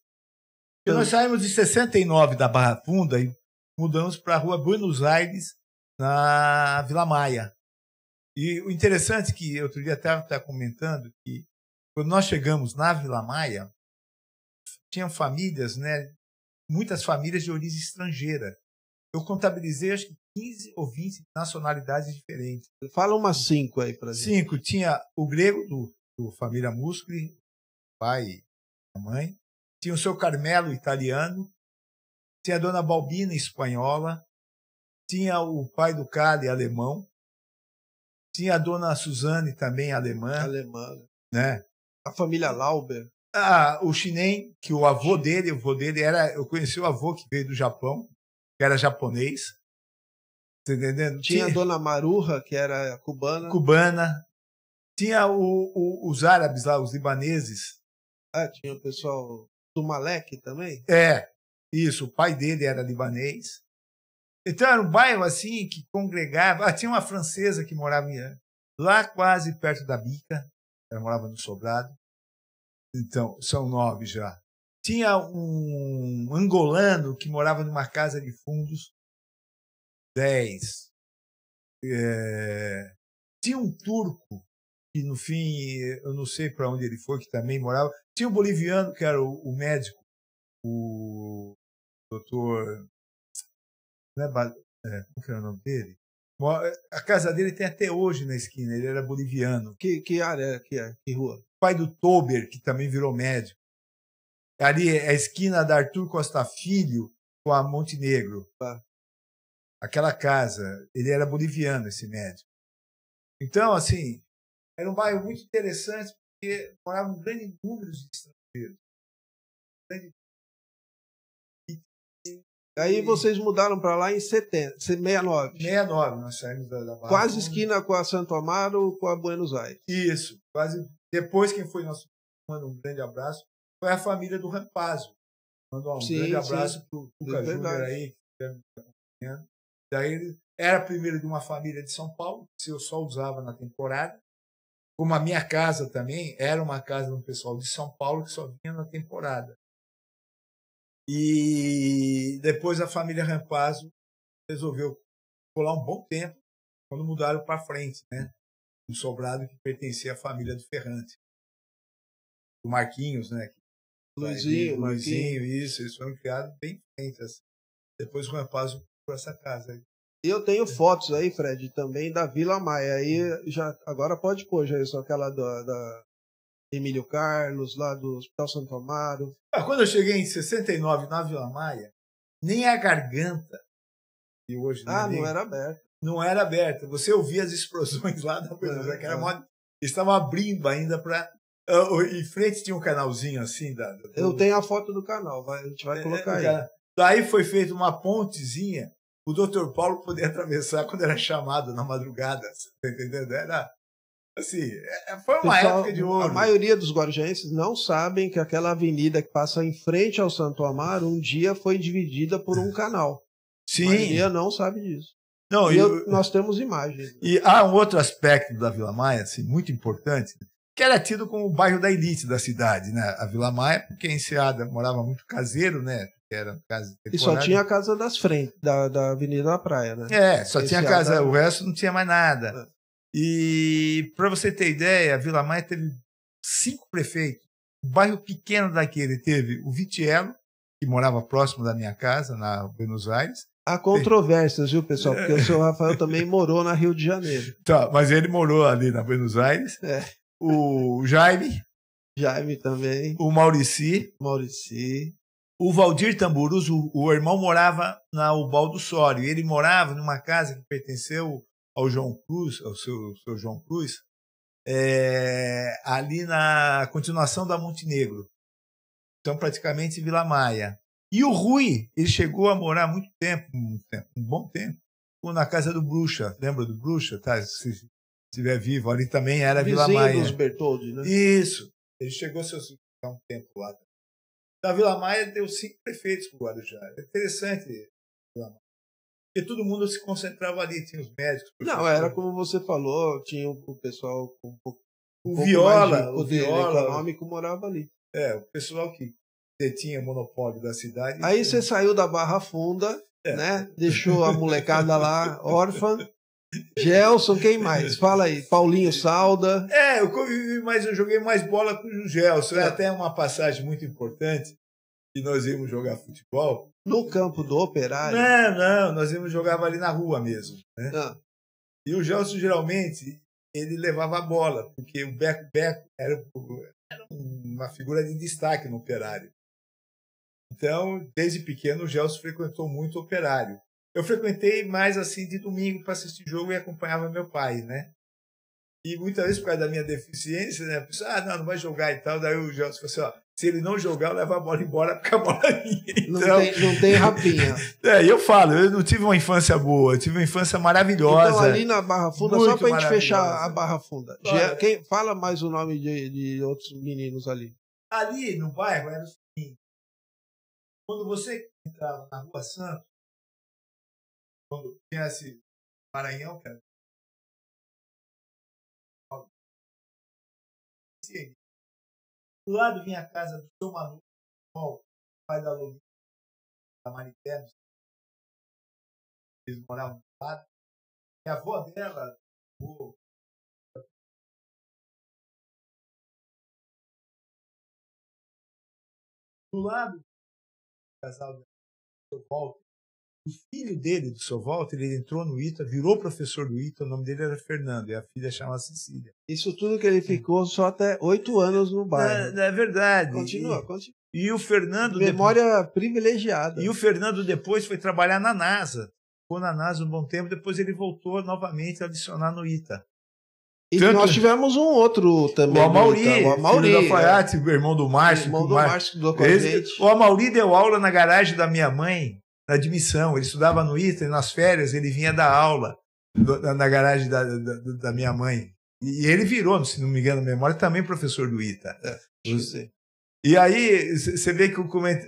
Então, nós saímos de 69 da Barra Funda e mudamos para a Rua Buenos Aires, na Vila Maia. E o interessante é que outro dia até estava comentando que quando nós chegamos na Vila Maia, tinham famílias, né? Muitas famílias de origem estrangeira. Eu contabilizei acho que 15 ou 20 nacionalidades diferentes. Fala umas 5 aí pra gente. 5. Tinha o grego do família Muscoli, pai e a mãe. Tinha o seu Carmelo, italiano. Tinha a dona Balbina, espanhola. Tinha o pai do Cali, alemão. Tinha a dona Suzane, também alemã. Né? A família Lauber. O Shinen, que o avô dele era... Eu conheci o avô que veio do Japão, que era japonês. Tá entendendo? Tinha a dona Maruja, que era cubana. Tinha os árabes lá, os libaneses. Tinha o pessoal do Malek também? Isso. O pai dele era libanês. Então era um bairro assim que congregava. Tinha uma francesa que morava lá quase perto da Bica. Ela morava no Sobrado. Então, são 9 já. Tinha um angolano que morava numa casa de fundos. 10. Tinha um turco que no fim, eu não sei para onde ele foi, que também morava. Tinha um boliviano que era o médico, o doutor... como que era o nome dele? A casa dele tem até hoje na esquina, ele era boliviano. Que área que é? Que rua? O pai do Tober, que também virou médico. Ali é a esquina da Arthur Costa Filho com a Montenegro. Aquela casa, ele era boliviano, esse médico. Então, assim, era um bairro muito interessante, porque moravam grandes números de estrangeiros. Aí vocês mudaram para lá em 69. 69, nós saímos da Barra. Quase esquina com a Santo Amaro, com a Buenos Aires. Isso, quase. Depois, quem foi nosso... Manda um grande abraço. Foi a família do Rampazzo. Mandou um grande abraço para o Cuca Júnior aí, que está me acompanhando. Daí ele era primeiro de uma família de São Paulo, que eu só usava na temporada. Como a minha casa também era uma casa de um pessoal de São Paulo que só vinha na temporada. E depois a família Rampazzo resolveu colar um bom tempo quando mudaram para frente, né? Um sobrado que pertencia à família do Ferrante. Do Marquinhos, né? Luizinho, isso. Eles foram criados bem frente. Assim. Depois o Rampazzo por essa casa aí. E eu tenho fotos aí, Fred, também da Vila Maia. Aí já, agora pode pôr, já isso, aquela da Emílio Carlos, lá do Hospital Santo Amaro. Quando eu cheguei em 69 na Vila Maia, nem a garganta, e hoje não era aberta. Não era aberta. Você ouvia as explosões lá da Buenos Aires, que era eles estavam abrindo ainda para... Em frente tinha um canalzinho assim. Eu tenho a foto do canal, a gente vai colocar aí. Daí foi feita uma pontezinha, o Dr. Paulo podia atravessar quando era chamado na madrugada. Tá entendendo? Era assim, foi uma época de ouro. A maioria dos guarujenses não sabem que aquela avenida que passa em frente ao Santo Amaro um dia foi dividida por um canal. Sim. A maioria não sabe disso. Não, nós temos imagens. E há um outro aspecto da Vila Maia, assim, muito importante, que era tido como o bairro da elite da cidade, né? A Vila Maia, porque em Enseada morava muito caseiro, né? Era casa e só tinha a casa das frentes, da Avenida da Praia, né? Só tinha casa, o resto não tinha mais nada. E, para você ter ideia, a Vila Maia teve 5 prefeitos. Um bairro pequeno daquele teve o Vitiello, que morava próximo da minha casa, na Buenos Aires. Há controvérsias, viu, pessoal? Porque o seu Rafael também morou na Rio de Janeiro. Tá, mas ele morou ali na Buenos Aires. O Jaime também. O Maurici. O Valdir Tamburus, o irmão morava na Ubaldo Sorio. Ele morava numa casa que pertenceu ao João Cruz, ao seu João Cruz, ali na continuação da Montenegro. Então, praticamente Vila Maia. E o Rui, ele chegou a morar muito tempo, um bom tempo, na casa do Bruxa. Lembra do Bruxa? Tá? Se estiver vivo, ali também era Vila Maia. Dos Bertoldi, né? Isso. Ele chegou a ficar um tempo lá. Da Vila Maia deu 5 prefeitos para o Guarujá. É interessante, porque todo mundo se concentrava ali, tinha os médicos. Não, era como você falou, tinha o pessoal com o Viola, o Viola econômico morava ali. O pessoal que detinha monopólio da cidade. Aí você saiu da Barra Funda, né? Deixou a molecada lá, órfã. Gelson, quem mais? Fala aí. Paulinho Salda. Eu convivi mais, eu joguei mais bola com o Gelson. É até uma passagem muito importante que nós íamos jogar futebol. No campo do Operário? Não, nós íamos jogar ali na rua mesmo. Né? E o Gelson, geralmente, ele levava a bola, porque o Beco era uma figura de destaque no Operário. Então, desde pequeno, o Gelson frequentou muito o Operário. Eu frequentei mais assim de domingo para assistir jogo e acompanhava meu pai, né? E muitas vezes, por causa da minha deficiência, né? A pessoa, não vai jogar e tal. Daí o Gelson falou assim, se ele não jogar, eu levo a bola embora porque a bola é minha. Então, não tem rapinha. Eu falo, eu não tive uma infância boa, eu tive uma infância maravilhosa. Então, ali na Barra Funda, só pra gente fechar a Barra Funda. Quem fala mais o nome de outros meninos ali? Ali no bairro era o seguinte: quando você entrava na Rua Santos, quando tinha esse Maranhão, cara. Do lado vinha a casa do seu Manu, pai da Lomita, da Marité. Eles moravam do lado. E a avó dela, do lado do casal do seu Walter, o filho dele, do seu Walter, ele entrou no ITA, virou professor do ITA, o nome dele era Fernando, e a filha chamava Cecília. Isso tudo que ele ficou só até 8 anos no bairro. É verdade. Continua. E o Fernando... Memória privilegiada. E o Fernando depois foi trabalhar na NASA. Ficou na NASA um bom tempo, depois ele voltou novamente a adicionar no ITA. E nós tivemos um outro também. O Amauri, filho do Alfaiate, o irmão do Márcio. Irmão do Márcio do Alfaiate. O Amauri deu aula na garagem da minha mãe, na admissão. Ele estudava no ITA e nas férias ele vinha dar aula na garagem da minha mãe. E ele virou, se não me engano a memória, também professor do ITA. E aí, você vê que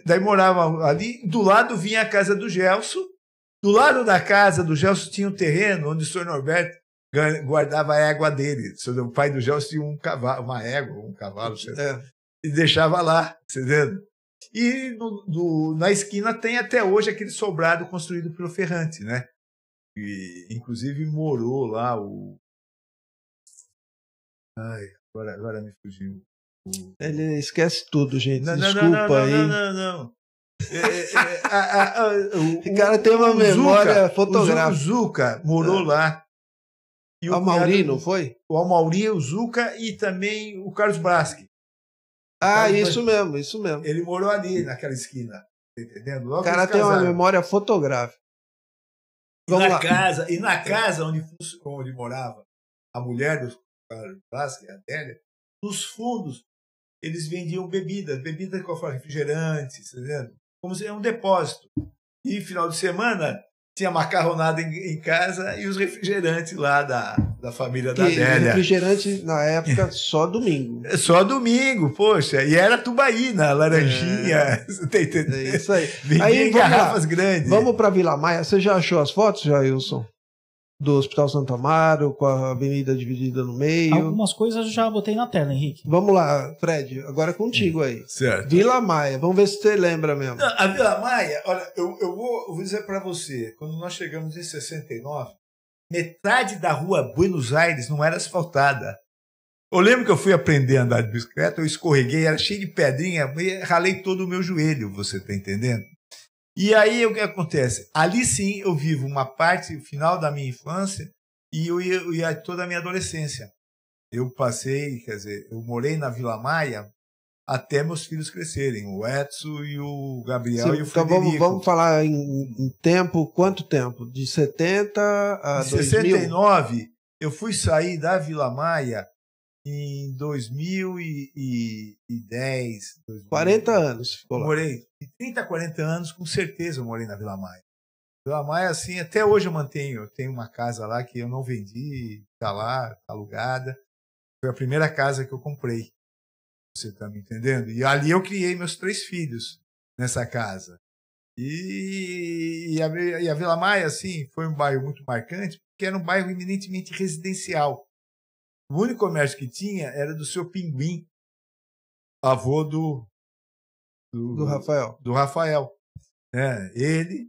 daí morava ali, do lado vinha a casa do Gelson. Do lado da casa do Gelson tinha um terreno onde o senhor Norberto guardava a égua dele. O pai do Gelson tinha um cavalo, uma égua, um cavalo, e deixava lá, você vendo? E na esquina tem até hoje aquele sobrado construído pelo Ferrante, né? E, inclusive, morou lá o... Ai, agora me fugiu. Ele esquece tudo, gente. Desculpa aí. Não. O cara tem uma memória fotográfica. O Zuca morou lá. E o Amauri, não foi? O Amauri, o Zuca e também o Carlos Braschi. Isso mesmo. Ele morou ali, naquela esquina. Entendendo? O cara tem uma memória fotográfica. E na casa onde morava a mulher do Carlos, que é a Adélia, nos fundos eles vendiam bebidas que eu falo, refrigerantes, tá vendo? Como se é um depósito. E final de semana tinha macarronada em casa e os refrigerantes lá da família da Adélia. Refrigerante, na época, só domingo. Só domingo, poxa. E era tubaína, laranjinha. Você tá entendendo? É isso aí. Vendia em garrafas grandes. Vamos para Vila Maia. Você já achou as fotos, Jailson? Do Hospital Santo Amaro, com a avenida dividida no meio. Algumas coisas eu já botei na tela, Henrique. Vamos lá, Fred. Agora é contigo aí. Certo. Vila Maia. Vamos ver se você lembra mesmo. Não, a Vila Maia, olha, eu vou dizer para você. Quando nós chegamos em 69, metade da rua Buenos Aires não era asfaltada. Eu lembro que eu fui aprender a andar de bicicleta, eu escorreguei, era cheio de pedrinha, ralei todo o meu joelho, você tá entendendo? E aí o que acontece? Ali sim eu vivo uma parte final da minha infância e toda a minha adolescência. Eu passei, quer dizer, eu morei na Vila Maia até meus filhos crescerem, o Edson e o Gabriel. Sim, e o Frederico. Então vamos falar em tempo, quanto tempo? De 70 a 2000? Em 69, eu fui sair da Vila Maia em 2010. 40 anos ficou lá. Morei de 30 a 40 anos, com certeza eu morei na Vila Maia. Vila Maia, assim, até hoje eu tenho uma casa lá que eu não vendi, tá lá, tá alugada. Foi a primeira casa que eu comprei. Você tá me entendendo? E ali eu criei meus 3 filhos nessa casa. E a Vila Maia, assim, foi um bairro muito marcante, porque era um bairro eminentemente residencial. O único comércio que tinha era do seu Pinguim, avô do Rafael. Do Rafael. Ele,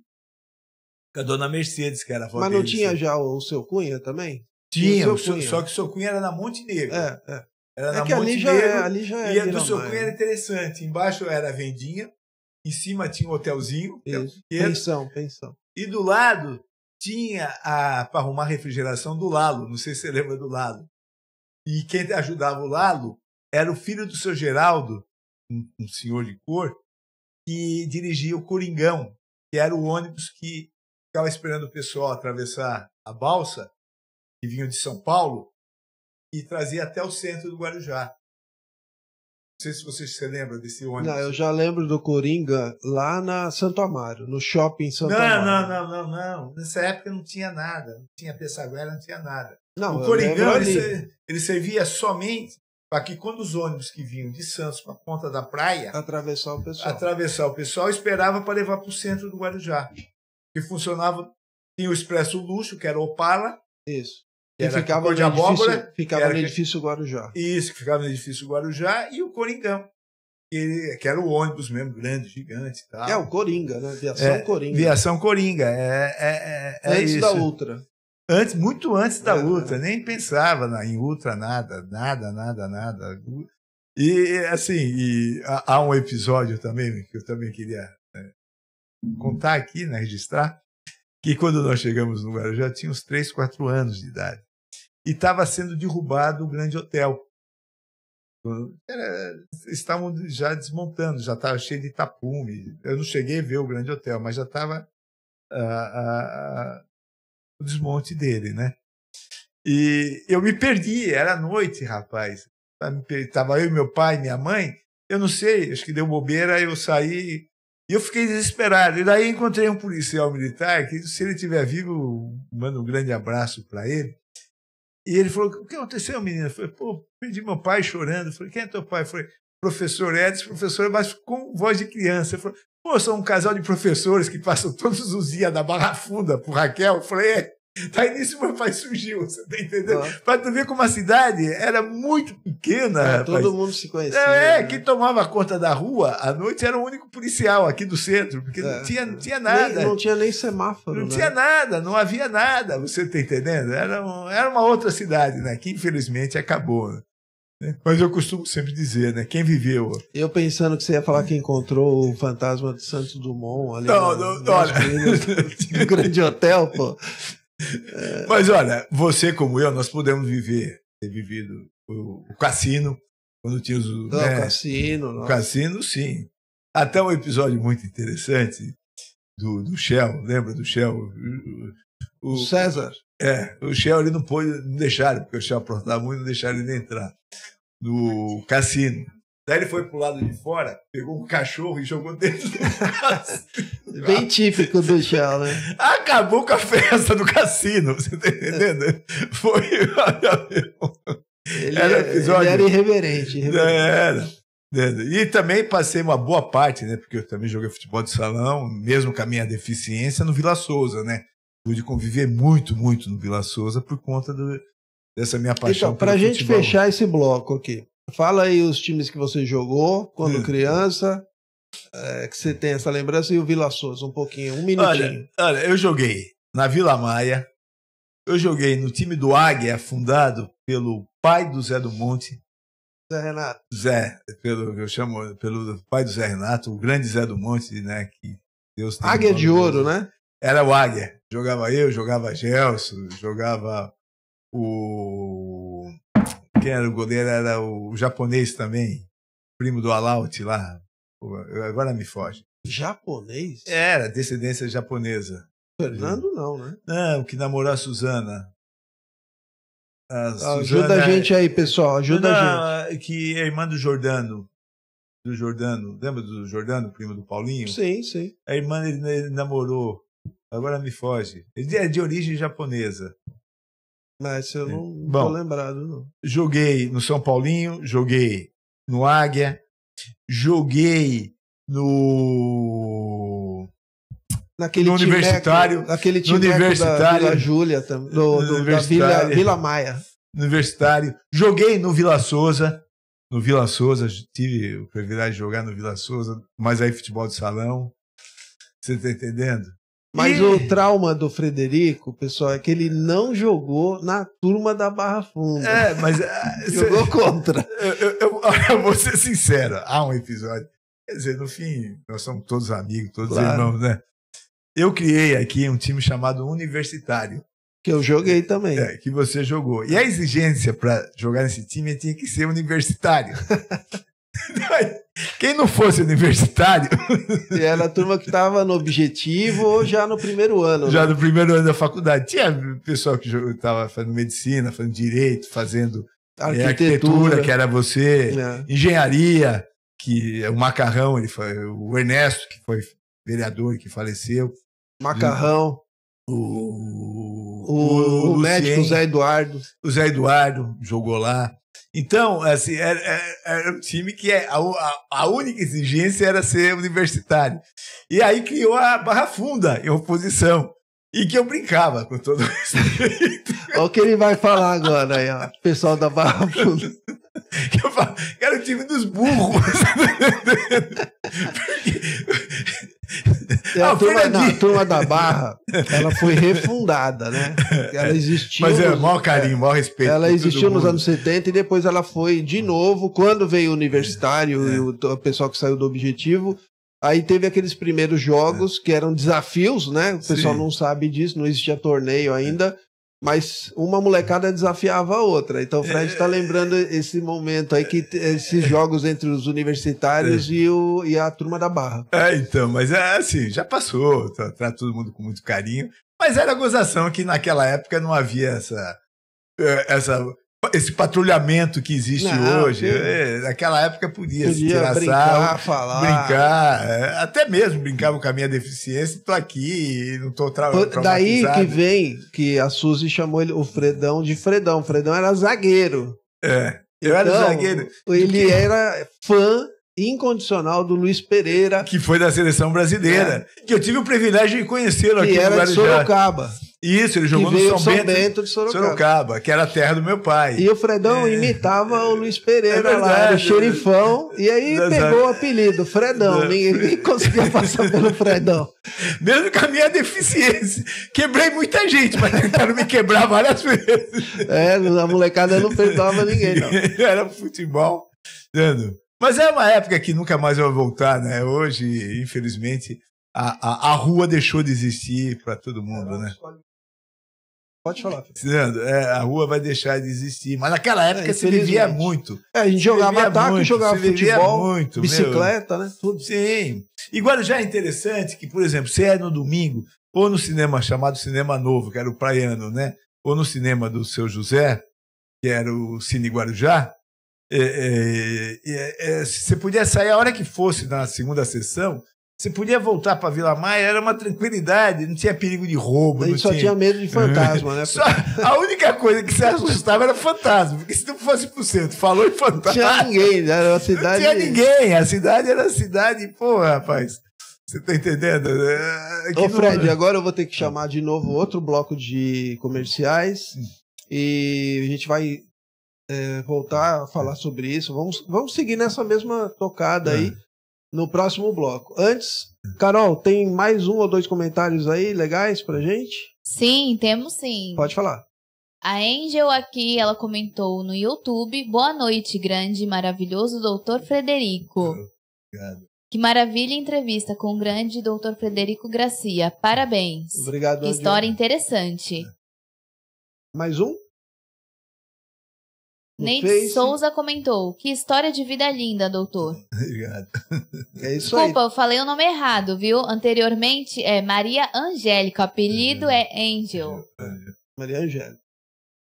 a dona Mercedes, que era avó dele. Mas não tinha assim. já o seu Cunha também? Tinha, só que o seu Cunha era na Monte Negro. Era na que Monte ali Negro, já é. E a do seu Cunha era interessante. Embaixo era a vendinha, em cima tinha um hotelzinho. Isso, pensão. E do lado tinha para arrumar refrigeração do Lalo. Não sei se você lembra do Lalo. E quem ajudava o Lalo era o filho do seu Geraldo, um senhor de cor, que dirigia o Coringão, que era o ônibus que ficava esperando o pessoal atravessar a balsa, que vinha de São Paulo, e trazia até o centro do Guarujá. Não sei se você se lembra desse ônibus. Não, eu já lembro do Coringa lá na Santo Amaro, no shopping Santo Amaro. Não. Nessa época não tinha nada. Não tinha Pessaguera, não tinha nada. Não, o Coringão ele servia somente para que quando os ônibus que vinham de Santos para a ponta da praia atravessar o pessoal esperava para levar para o centro do Guarujá. Que funcionava, tinha o Expresso Luxo, que era o Opala. Isso. Que ficava de abóbora. Ficava no edifício Guarujá. Isso, que ficava no edifício Guarujá, e o Coringão. Que era o ônibus mesmo, grande, gigante e tal. O Coringa, né? Viação Coringa. Viação Coringa. Antes isso. da Ultra. Muito antes da Ultra. Nem pensava em Ultra, nada. E, assim, há um episódio também, que eu também queria contar aqui, né, registrar, que quando nós chegamos no Guarujá, tinha uns 3, 4 anos de idade. E estava sendo derrubado o Grande Hotel. Estavam já desmontando, já estava cheio de tapume. Eu não cheguei a ver o Grande Hotel, mas já estava o desmonte dele, né? E eu me perdi, era noite, rapaz. Estava eu, meu pai, minha mãe. Eu não sei, acho que deu bobeira, eu saí e eu fiquei desesperado. E daí encontrei um policial militar que, se ele estiver vivo, mando um grande abraço para ele. E ele falou: o que aconteceu, menina? Eu falei: pô, perdi meu pai chorando. Eu falei: quem é teu pai? Eu falei: professor Edson, professor, mas com voz de criança. Eu falei: pô, são um casal de professores que passam todos os dias da Barra Funda pro Raquel. Eu falei: daí nisso meu pai surgiu, você tá entendendo? Para tu ver como a cidade era muito pequena. Todo mundo se conhecia. Quem tomava conta da rua à noite era o único policial aqui do centro, porque não tinha nada. Não tinha nem semáforo. Não tinha nada, não havia nada, você tá entendendo? Era uma outra cidade, né? Que infelizmente acabou. Né? Mas eu costumo sempre dizer, né? Quem viveu. Eu pensando que você ia falar que encontrou o fantasma de Santos Dumont ali. Olha. No Grande Hotel, pô. Mas olha, você como eu, nós podemos ter vivido o cassino, quando tinha o cassino. O cassino, sim. Até um episódio muito interessante, do Shell, lembra do Shell? O César. O Shell ele não deixaram, porque o Shell aprontava muito, não deixaram ele entrar no cassino. Daí ele foi pro lado de fora, pegou um cachorro e jogou dentro do cassino. Bem típico do Shell, né? Acabou com a festa do cassino, você tá entendendo? Foi... Ele era irreverente. Era. E também passei uma boa parte, né? Porque eu também joguei futebol de salão, mesmo com a minha deficiência, no Vila Souza, né? Pude conviver muito no Vila Souza por conta dessa minha paixão. Então, pra gente fechar esse bloco aqui, fala aí os times que você jogou quando criança, que você tem essa lembrança, e o Vila Souza, um pouquinho, um minutinho. Olha, eu joguei na Vila Maia, eu joguei no time do Águia, fundado pelo pai do Zé do Monte. Zé Renato. Eu chamo pelo pai do Zé Renato, o grande Zé do Monte, né? Que Deus tem. Águia de Ouro, né? Era o Águia. Jogava eu, jogava Gelson, jogava o... Quem era o goleiro era o japonês também, primo do Alaut lá. Agora me foge. Japonês? Era, descendência japonesa. Fernando não, né? Não, que namorou a Suzana. Ajuda a gente aí, pessoal. Ajuda a gente. Que é irmã do Jordano. Lembra do Jordano, primo do Paulinho? Sim. A irmã dele namorou. Agora me foge. Ele é de origem japonesa. Mas eu não tô lembrado, não. Joguei no São Paulinho, joguei no Águia, joguei no Universitário. Naquele time da Vila Júlia, da Vila Maia. Universitário. Joguei no Vila Souza. No Vila Souza, tive o privilégio de jogar no Vila Souza, mas aí futebol de salão. Você tá entendendo? Mas o trauma do Frederico, pessoal, é que ele não jogou na turma da Barra Funda. Mas... jogou contra. Eu vou ser sincero, há um episódio. Quer dizer, no fim, nós somos todos amigos, todos irmãos, né? Eu criei aqui um time chamado Universitário. Que eu joguei também. Que você jogou. E a exigência para jogar nesse time tinha que ser universitário. Quem não fosse universitário... E era a turma que estava no objetivo ou já no primeiro ano. Já no primeiro ano da faculdade. Tinha pessoal que estava fazendo medicina, fazendo direito, fazendo arquitetura, que era você, engenharia, que é o Macarrão, o Ernesto, que foi vereador, que faleceu. Macarrão. O médico Zé Eduardo. O Zé Eduardo jogou lá. Então, assim, era um time que a única exigência era ser universitário. E aí criou a Barra Funda em oposição. E que eu brincava com todo respeito. Olha o que ele vai falar agora aí, ó. Pessoal da Barra Funda. Que era o time dos burros. A turma da Barra, ela foi refundada, né? Ela existiu. Mas maior carinho, maior respeito. Ela existiu nos anos 70 e depois ela foi de novo, quando veio o Universitário e o pessoal que saiu do Objetivo. Aí teve aqueles primeiros jogos que eram desafios, né? O pessoal não sabe disso, não existia torneio ainda. Mas uma molecada desafiava a outra. Então o Fred está lembrando esse momento aí, que esses jogos entre os universitários e a turma da Barra. Então, mas assim, já passou, trata todo mundo com muito carinho. Mas era gozação que naquela época não havia esse patrulhamento que existe hoje. Naquela época podia se tirar brincar, falar. Brincar, até mesmo brincava com a minha deficiência. Estou aqui, não estou traumatizado. Daí que vem que a Suzy chamou o Fredão de Fredão. Fredão era zagueiro. Eu era zagueiro. Ele era fã incondicional do Luiz Pereira, que foi da seleção brasileira, que eu tive o privilégio de conhecê-lo aqui no Guarujá. Que era de Sorocaba. Isso, ele jogou no São Bento de Sorocaba, que era a terra do meu pai. E o Fredão imitava o Luiz Pereira lá, era o xerifão, e aí pegou o apelido, Fredão. Ninguém conseguia passar pelo Fredão. Mesmo com a minha deficiência. Quebrei muita gente, mas tentaram me quebrar várias vezes. A molecada não perdoava ninguém, não. Era futebol. Mas é uma época que nunca mais vai voltar, né? Hoje, infelizmente, a rua deixou de existir para todo mundo, né? Pode falar. A rua vai deixar de existir. Mas naquela época se vivia muito. A gente jogava taco, jogava futebol, muito, bicicleta, né? Tudo. Sim. E agora já é interessante que, por exemplo, se é no domingo, ou no cinema chamado Cinema Novo, que era o Praiano, né? Ou no cinema do Seu José, que era o Cine Guarujá, você podia sair a hora que fosse na segunda sessão, você podia voltar para Vila Maia, era uma tranquilidade, não tinha perigo de roubo. A gente só tinha medo de fantasma, né? A única coisa que se assustava era fantasma, porque se não fosse pro centro, falou em fantasma. Tinha ninguém, era uma cidade. Não tinha ninguém, a cidade era a cidade, pô, rapaz. Você tá entendendo? Ô, Fred, agora eu vou ter que chamar de novo outro bloco de comerciais e a gente vai voltar a falar sobre isso. Vamos seguir nessa mesma tocada aí. No próximo bloco. Antes, Carol, tem mais 1 ou 2 comentários aí legais pra gente? Sim, temos sim. Pode falar. A Angel aqui, ela comentou no YouTube: boa noite, grande e maravilhoso Dr. Frederico. Obrigado. Que maravilha entrevista com o grande Dr. Frederico Gracia. Parabéns. Obrigado, que Angel. história interessante. Mais um? Neide Souza comentou: que história de vida linda, doutor. Obrigado. É isso aí. Desculpa, eu falei o nome errado, viu? Anteriormente é Maria Angélica, o apelido é Angel. Maria Angélica.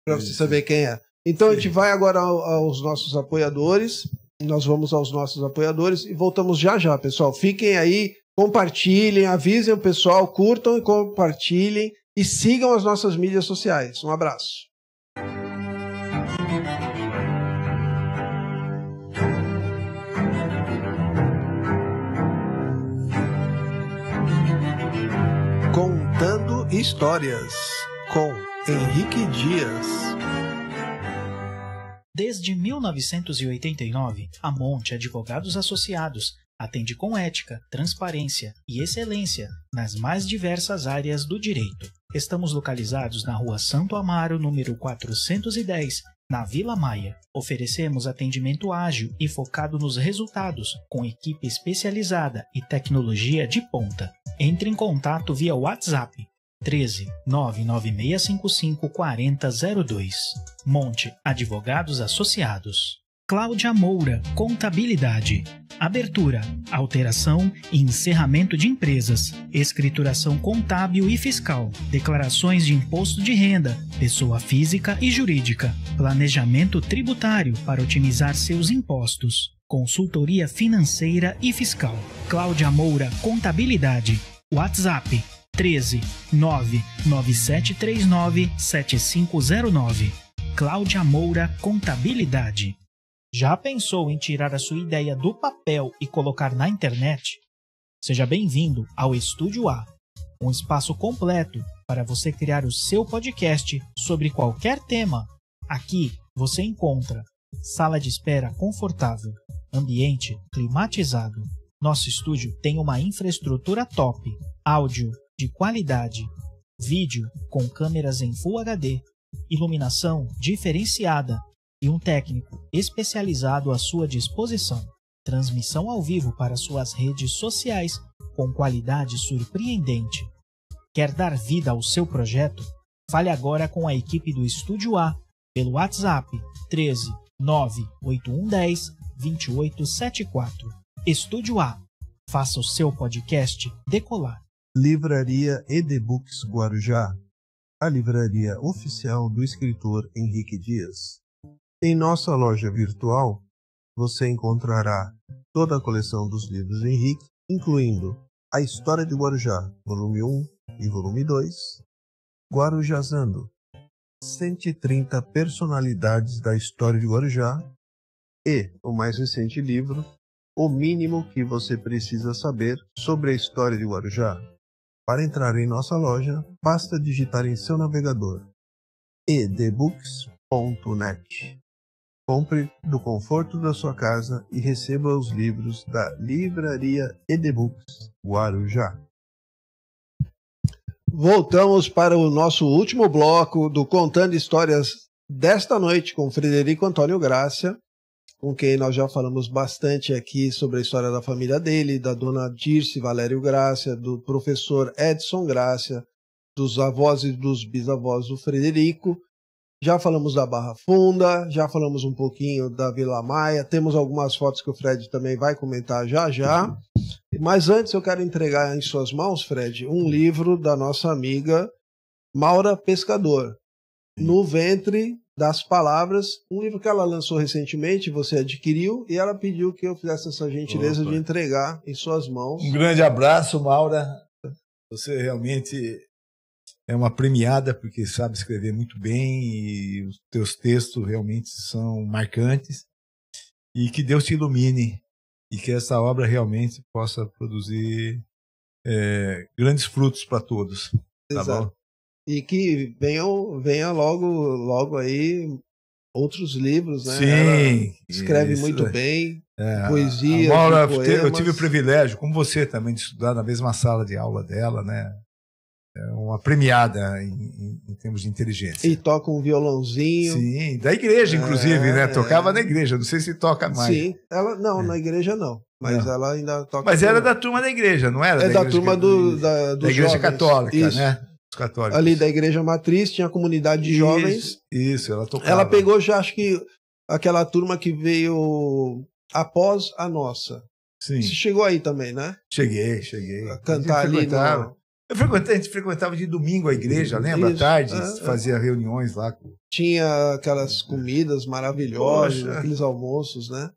Pra você saber quem é. Então a gente vai agora aos nossos apoiadores. Nós vamos aos nossos apoiadores e voltamos já já, pessoal. Fiquem aí, compartilhem, avisem o pessoal, curtam e compartilhem e sigam as nossas mídias sociais. Um abraço. Contando Histórias, com Henrique Dias. Desde 1989, a Monte Advogados Associados atende com ética, transparência e excelência nas mais diversas áreas do direito. Estamos localizados na Rua Santo Amaro, número 410, na Vila Maia. Oferecemos atendimento ágil e focado nos resultados, com equipe especializada e tecnologia de ponta. Entre em contato via WhatsApp 13 99655 4002. Monte Advogados Associados. Cláudia Moura, Contabilidade. Abertura, alteração e encerramento de empresas, escrituração contábil e fiscal, declarações de imposto de renda, pessoa física e jurídica, planejamento tributário para otimizar seus impostos, consultoria financeira e fiscal. Cláudia Moura, Contabilidade. WhatsApp 13 99739 7509. Cláudia Moura, Contabilidade. Já pensou em tirar a sua ideia do papel e colocar na internet? Seja bem-vindo ao Estúdio A, um espaço completo para você criar o seu podcast sobre qualquer tema. Aqui você encontra sala de espera confortável, ambiente climatizado. Nosso estúdio tem uma infraestrutura top, áudio de qualidade, vídeo com câmeras em Full HD, iluminação diferenciada e um técnico especializado à sua disposição. Transmissão ao vivo para suas redes sociais com qualidade surpreendente. Quer dar vida ao seu projeto? Fale agora com a equipe do Estúdio A pelo WhatsApp 13 98110 2874. Estúdio A. Faça o seu podcast decolar. Livraria ED-Books Guarujá, a livraria oficial do escritor Henrique Dias. Em nossa loja virtual, você encontrará toda a coleção dos livros de Henrique, incluindo A História de Guarujá, volume 1 e volume 2, Guarujazando, 130 personalidades da história de Guarujá, e o mais recente livro, O Mínimo que Você Precisa Saber sobre a História de Guarujá. Para entrar em nossa loja, basta digitar em seu navegador edbooks.net. Compre do conforto da sua casa e receba os livros da Livraria ED-Books Guarujá. Voltamos para o nosso último bloco do Contando Histórias desta noite com Frederico Antônio Gracia, com quem nós já falamos bastante aqui sobre a história da família dele, da dona Dirce Valério Gracia, do professor Edson Gracia, dos avós e dos bisavós do Frederico. Já falamos da Barra Funda, já falamos um pouquinho da Vila Maia, temos algumas fotos que o Fred também vai comentar já já. Mas antes eu quero entregar em suas mãos, Fred, um livro da nossa amiga Maura Pescador, No Ventre das Palavras, um livro que ela lançou recentemente, você adquiriu, e ela pediu que eu fizesse essa gentileza de entregar em suas mãos. Um grande abraço, Maura. Você realmente é uma premiada, porque sabe escrever muito bem, e os teus textos realmente são marcantes, e que Deus te ilumine, e que essa obra realmente possa produzir grandes frutos para todos. Tá Exato. bom? E que venha logo aí outros livros, né? Sim. Ela escreve isso, muito bem, a poesia, Maura, poemas. eu tive o privilégio, como você também, de estudar na mesma sala de aula dela, né? É uma premiada em termos de inteligência. E toca um violãozinho. Sim, da igreja, inclusive, né? Tocava na igreja, não sei se toca mais. Sim, ela na igreja não, mas Não. ela ainda toca. Mas era da turma da igreja, não era? É da turma dos da igreja jovens. católica, Isso. né? Os católicos. Ali da igreja matriz tinha a comunidade de jovens. Isso, ela tocava. Ela pegou já, acho que, aquela turma que veio após a nossa. Sim. Você chegou aí também, né? Cheguei. A cantar ali no... A gente frequentava de domingo a igreja, lembra? À tarde, fazia reuniões lá. Tinha aquelas comidas maravilhosas, Poxa. aqueles almoços, né?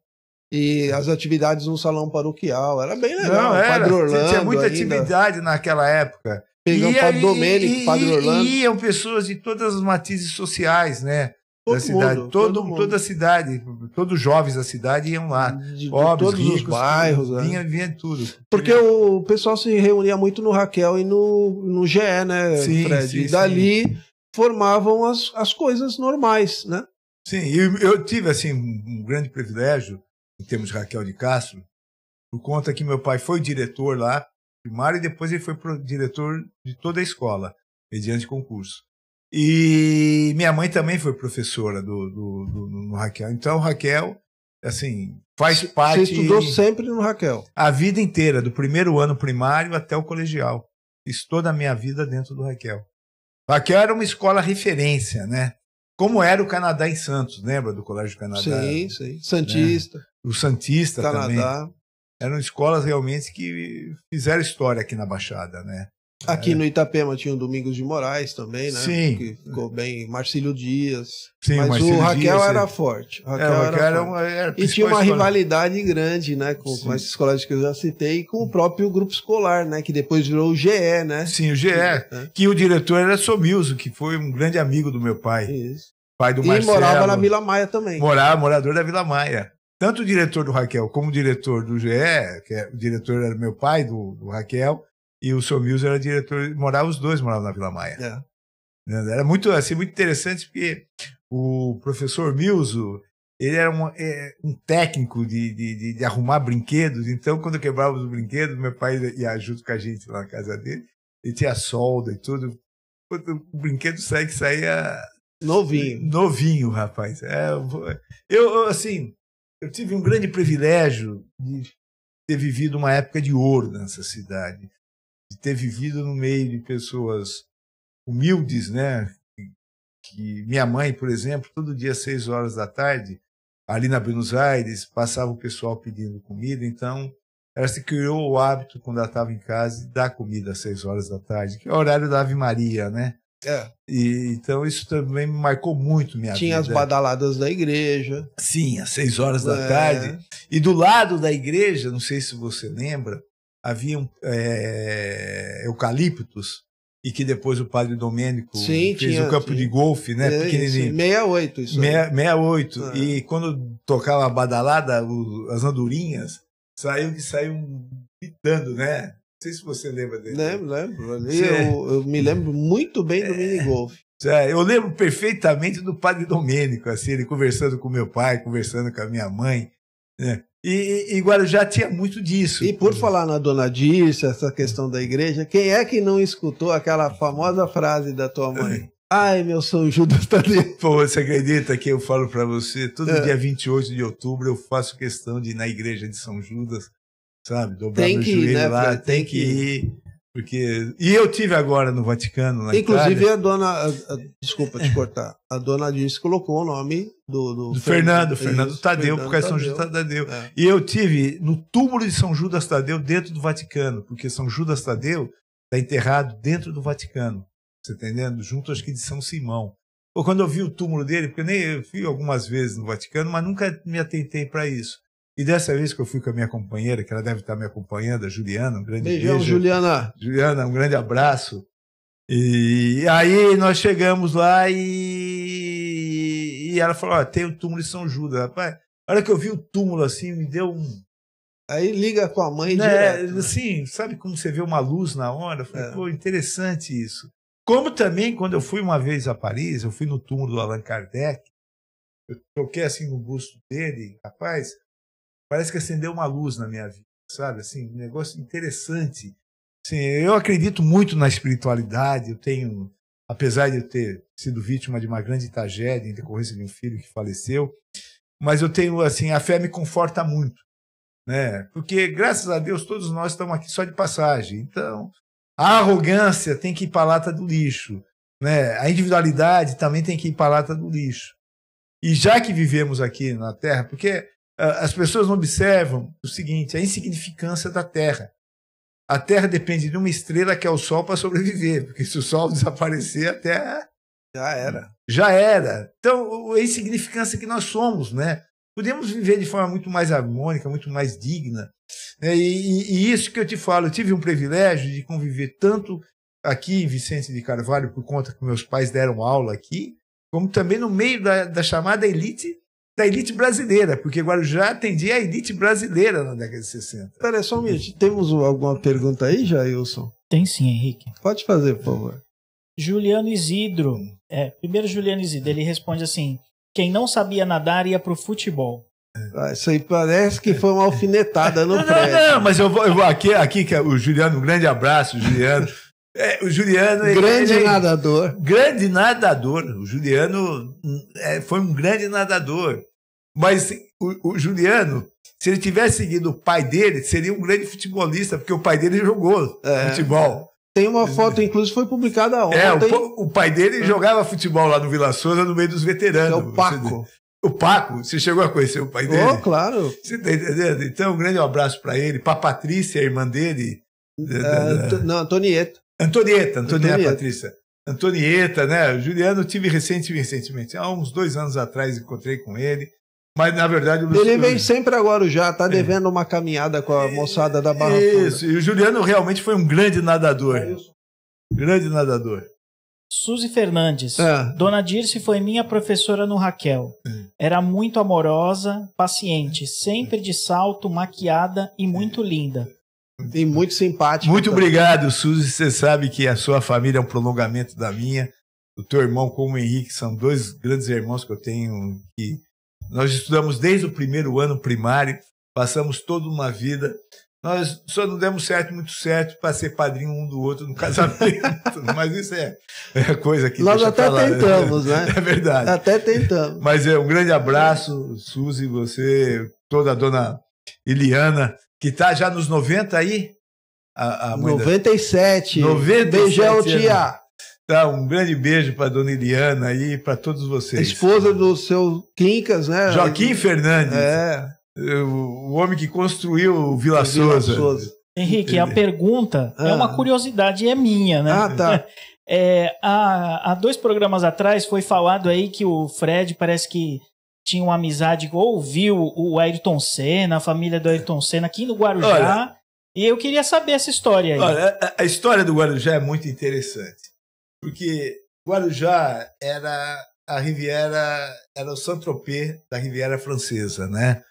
E as atividades no salão paroquial. Era bem legal. Não, era. Padre Orlando Tinha muita ainda. atividade naquela época. Pegamos o Padre Domênico, Padre Orlando. E iam pessoas de todas as matizes sociais, né? Da cidade. Mundo. Toda a cidade, todos os jovens da cidade iam lá. De Pobres, todos ricos, os bairros. vinha tudo. Porque o pessoal se reunia muito no Raquel e no GE, né, Sim, Fred? sim, e dali formavam as coisas normais, né? Sim, eu tive assim um grande privilégio em termos de Raquel de Castro, por conta que meu pai foi diretor lá, primário, e depois ele foi diretor de toda a escola, mediante concurso. E minha mãe também foi professora no Raquel. Então, Raquel, assim, faz parte... Você estudou sempre no Raquel? A vida inteira, do primeiro ano primário até o colegial. Fiz toda a minha vida dentro do Raquel. Raquel era uma escola referência, né? Como era o Canadá em Santos, lembra do Colégio Canadá? Sim. Santista. Né? O Santista Canadá. também. Eram escolas realmente que fizeram história aqui na Baixada, né? Aqui no Itapema tinha o Domingos de Moraes também, né? Sim. Que ficou bem. Marcílio Dias. Sim, mas Marcílio o Raquel Dias, era forte. O Raquel era forte. E tinha uma rivalidade grande, né? Com esses colégios que eu já citei, e com o próprio grupo escolar, né? Que depois virou o GE, né? Sim, o GE. Que o diretor era Somilzo, que foi um grande amigo do meu pai. Isso. Pai do e Marcelo. morava na Vila Maia também. Morador da Vila Maia. Tanto o diretor do Raquel como o diretor do GE, o diretor era meu pai, do Raquel, e o seu Mills era diretor, os dois moravam na Vila Maia. Era muito, assim, muito interessante, porque o professor Milzo, ele era um técnico de arrumar brinquedos, então quando quebrava os brinquedos, meu pai ia junto com a gente lá na casa dele, ele tinha solda e tudo, o brinquedo saía novinho, rapaz. Eu tive um grande privilégio de ter vivido uma época de ouro nessa cidade, de ter vivido no meio de pessoas humildes, né? Que minha mãe, por exemplo, todo dia às 6 horas da tarde, ali na Buenos Aires, passava o pessoal pedindo comida, então ela se criou o hábito, quando ela estava em casa, de dar comida às 6 horas da tarde, que é o horário da Ave Maria, né? Então isso também me marcou muito minha vida. Tinha as badaladas da igreja. Sim, às 6 horas da tarde. E do lado da igreja, não sei se você lembra, haviam eucaliptos, e que depois o padre Domênico fez o campo de golfe, né? Pequenininho. 68, isso. 68. E quando tocava a badalada, as andorinhas saíam gritando, né? Não sei se você lembra dele. Lembro. Eu me lembro muito bem do minigolf. Eu lembro perfeitamente do padre Domênico, assim, ele conversando com meu pai, conversando com a minha mãe, né? E Guarujá tinha muito disso. E por falar na Dona Dirce, essa questão da igreja, quem é que não escutou aquela famosa frase da tua mãe? Ai, meu São Judas Tadeu. Pô, você acredita que eu falo pra você, todo dia 28 de outubro eu faço questão de ir na igreja de São Judas, sabe? Dobrar meu joelho lá, tem que ir. E eu tive agora no Vaticano, na Inclusive Itália. a dona, desculpa te cortar, a dona Dirce colocou o nome do Fernando Isso, Tadeu, Fernando por causa de São Judas Tadeu. E eu tive no túmulo de São Judas Tadeu dentro do Vaticano, porque São Judas Tadeu está enterrado dentro do Vaticano, você tá entendendo? Junto, acho que de São Simão. Ou quando eu vi o túmulo dele, porque eu fui algumas vezes no Vaticano, mas nunca me atentei para isso. E dessa vez que eu fui com a minha companheira, que ela deve estar me acompanhando, a Juliana, um grande Beijão, beijo. Juliana. Juliana, um grande abraço. E aí nós chegamos lá e ela falou, tem o túmulo de São Judas. Rapaz, a hora que eu vi o túmulo assim, me deu um... Aí liga com a mãe direto. Né? Assim, sabe como você vê uma luz na hora? Eu falei, pô, interessante isso. Como também, quando eu fui uma vez a Paris, eu fui no túmulo do Allan Kardec, eu toquei assim no busto dele, rapaz, parece que acendeu uma luz na minha vida, sabe? Assim, um negócio interessante. Assim, eu acredito muito na espiritualidade, eu tenho, apesar de eu ter sido vítima de uma grande tragédia em decorrência de um filho que faleceu, mas eu tenho, assim, a fé me conforta muito, né? Porque, graças a Deus, todos nós estamos aqui só de passagem. Então, a arrogância tem que ir para a lata do lixo, né? A individualidade também tem que ir para a lata do lixo. E já que vivemos aqui na Terra, porque as pessoas não observam o seguinte, a insignificância da Terra. A Terra depende de uma estrela que é o Sol para sobreviver, porque se o Sol desaparecer, a Terra já era. Então, a insignificância que nós somos, né? Podemos viver de forma muito mais harmônica, muito mais digna. E isso que eu te falo, eu tive um privilégio de conviver tanto aqui em Vicente de Carvalho, por conta que meus pais deram aula aqui, como também no meio da chamada elite, da elite brasileira, porque Guarujá atendia a elite brasileira na década de 60. Espera só um minuto, temos alguma pergunta aí, Jailson? Tem sim, Henrique. Pode fazer, por favor. Juliano Isidro. Primeiro Juliano Isidro, ele responde assim, quem não sabia nadar ia pro futebol. Isso aí parece que foi uma alfinetada no prédio. Não, mas eu vou aqui que é o Juliano, um grande abraço, Juliano. O Juliano... Grande nadador. Grande nadador. O Juliano foi um grande nadador. Mas o Juliano, se ele tivesse seguido o pai dele, seria um grande futebolista, porque o pai dele jogou futebol. Tem uma foto, inclusive, foi publicada ontem. O pai dele jogava futebol lá no Vila Souza, no meio dos veteranos. É o Paco. O Paco, você chegou a conhecer o pai dele? Claro. Você está entendendo? Então, um grande abraço para ele, para a Patrícia, a irmã dele. Não, Antonieta. Antonieta, Patrícia. Antonieta, né? O Juliano eu tive recentemente, há uns 2 anos atrás, encontrei com ele. Mas, na verdade... Ele vem sempre agora já, tá devendo uma caminhada com a moçada da Barra Funda. Isso, e o Juliano realmente foi um grande nadador. Grande nadador. Suzy Fernandes. Dona Dirce foi minha professora no Raquel. Era muito amorosa, paciente, sempre de salto, maquiada e muito linda. E muito simpática. Muito obrigado, Suzy. Você sabe que a sua família é um prolongamento da minha. O teu irmão, como o Henrique, são 2 grandes irmãos que eu tenho. Que nós estudamos desde o primeiro ano primário, passamos toda uma vida. Nós só não demos muito certo para ser padrinho um do outro no casamento. Mas isso é coisa que nós até tentamos, né? É verdade. Até tentamos. Mas um grande abraço, Suzy, você, toda a dona Eliana, que está já nos 90 aí. A mãe 97. 97. Beijão, tia. Tá, um grande beijo para dona Eliana aí, para todos vocês. Esposa do seu Quincas, né? Joaquim Fernandes. O homem que construiu o Vila Souza. Henrique, a pergunta é uma curiosidade e é minha, né? Tá. Há 2 programas atrás foi falado aí que o Fred parece que tinha uma amizade, ouviu o Ayrton Senna, a família do Ayrton Senna aqui no Guarujá. E eu queria saber essa história aí. Olha, a história do Guarujá é muito interessante. Porque Guarujá era a Riviera, era o Saint-Tropez da Riviera Francesa, né?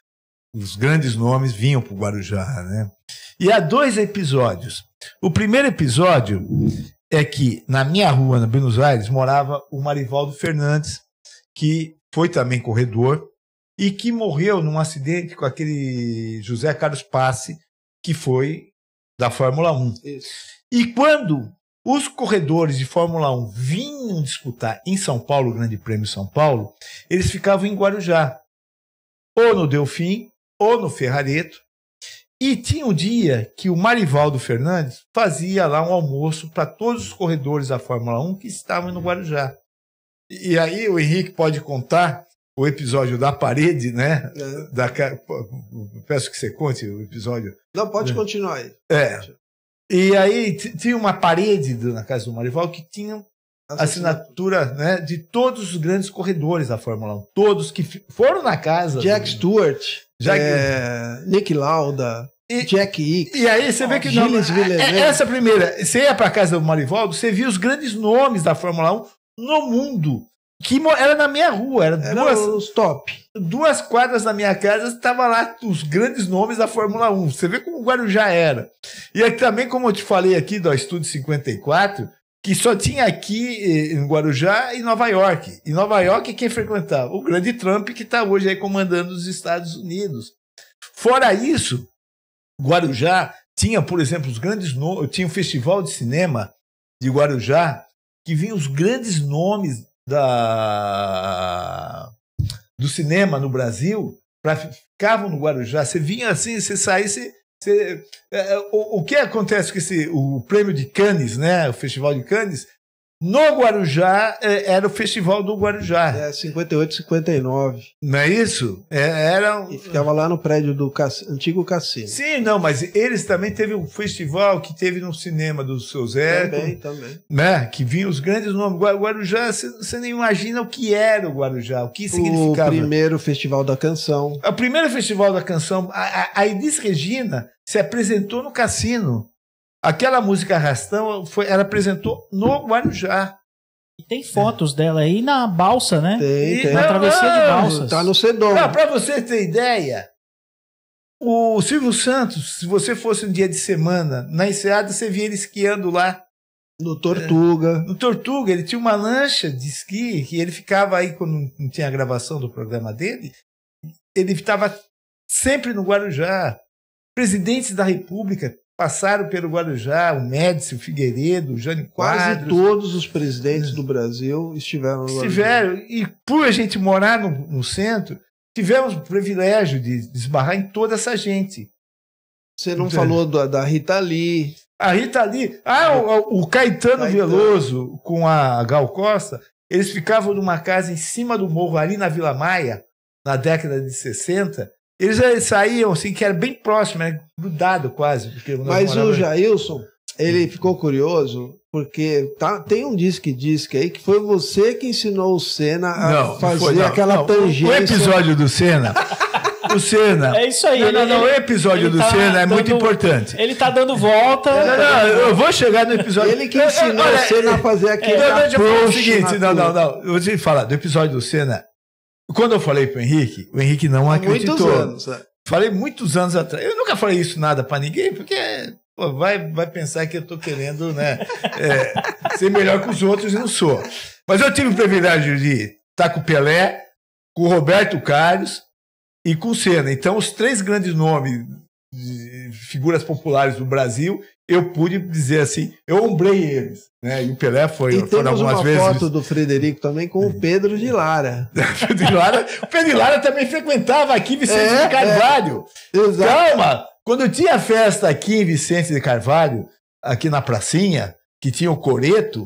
Os grandes nomes vinham para o Guarujá, né? E há 2 episódios. O primeiro episódio é que na minha rua, na Buenos Aires, morava o Marivaldo Fernandes, que foi também corredor e que morreu num acidente com aquele José Carlos Passe, que foi da Fórmula 1. Isso. E quando os corredores de Fórmula 1 vinham disputar em São Paulo, o Grande Prêmio São Paulo, eles ficavam em Guarujá, ou no Delfim, ou no Ferrareto, E tinha um dia que o Marivaldo Fernandes fazia lá um almoço para todos os corredores da Fórmula 1 que estavam no Guarujá. E aí o Henrique pode contar o episódio da parede, né? Peço que você conte o episódio. Não, pode continuar aí. E aí tinha uma parede na casa do Marivaldo que tinha assinatura, né, de todos os grandes corredores da Fórmula 1. Todos que foram na casa. Jack Stewart, Nick Lauda, Jack Hicks. E aí você vê que essa primeira, você ia para a casa do Marivaldo, você via os grandes nomes da Fórmula 1 no mundo. Que era na minha rua, era os top. 2 quadras da minha casa, estava lá os grandes nomes da Fórmula 1. Você vê como o Guarujá era. E aqui também, como eu te falei aqui do Estúdio 54, que só tinha aqui em Guarujá e Nova York. E Nova York, quem frequentava? O grande Trump, que está hoje aí comandando os Estados Unidos. Fora isso, Guarujá tinha, por exemplo, os grandes nomes. Tinha o Festival de Cinema de Guarujá, que vinha os grandes nomes do cinema no Brasil, ficavam no Guarujá. Você vinha assim, você saía, o que acontece com o prêmio de Cannes, né? O Festival de Cannes, no Guarujá era o Festival do Guarujá. 58, 59. Não é isso? E ficava lá no prédio do antigo cassino. Sim, não, mas eles também teve um festival que teve no cinema do Seu Zé. Também. Né? Que vinham os grandes nomes. Guarujá, você nem imagina o que era o Guarujá, o que significava. O primeiro Festival da Canção. O primeiro Festival da Canção, a Elis Regina se apresentou no cassino. Aquela música Arrastão, ela apresentou no Guarujá. E tem fotos dela aí na balsa, né? Tem. Na travessia de balsas. Tá no Sedom. Para você ter ideia, o Silvio Santos, se você fosse um dia de semana, na Enseada, você via ele esquiando lá. No Tortuga. No Tortuga, ele tinha uma lancha de esqui, que ele ficava aí, quando não tinha a gravação do programa dele, ele estava sempre no Guarujá. Presidentes da República passaram pelo Guarujá, o Médici, o Figueiredo, o Jânio Quadros. Quase todos os presidentes do Brasil estiveram no Guarujá. E por a gente morar no centro, tivemos o privilégio de esbarrar em toda essa gente. Você não falou da Rita Lee. A Rita Lee. O Caetano Veloso com a Gal Costa, eles ficavam numa casa em cima do morro, ali na Vila Maia, na década de 60. Eles saíam assim, que era bem próximo, era grudado quase. Mas o Jailson, ele ficou curioso, porque tem um disque aí que foi você que ensinou o Senna a fazer aquela tangência. O episódio do Senna. O Senna. É isso aí. O episódio do Senna é muito importante. Ele tá dando volta. Eu vou chegar no episódio. Ele que ensinou o Senna a fazer aquele approach. Não. Eu vou te falar do episódio do Senna. Quando eu falei pro Henrique, o Henrique não acreditou. Muitos anos. Falei muitos anos atrás. Eu nunca falei isso nada pra ninguém, porque vai pensar que eu tô querendo, né, ser melhor que os outros e não sou. Mas eu tive o privilégio de estar com o Pelé, com o Roberto Carlos e com o Senna. Então, os 3 grandes nomes de figuras populares do Brasil, eu pude dizer assim, eu ombrei eles, né? E o Pelé foi algumas vezes. Temos uma foto do Frederico também com o Pedro de Lara. O Pedro de Lara também frequentava aqui Vicente de Carvalho. Exato. Calma! Quando tinha festa aqui em Vicente de Carvalho, aqui na pracinha, que tinha o Coreto,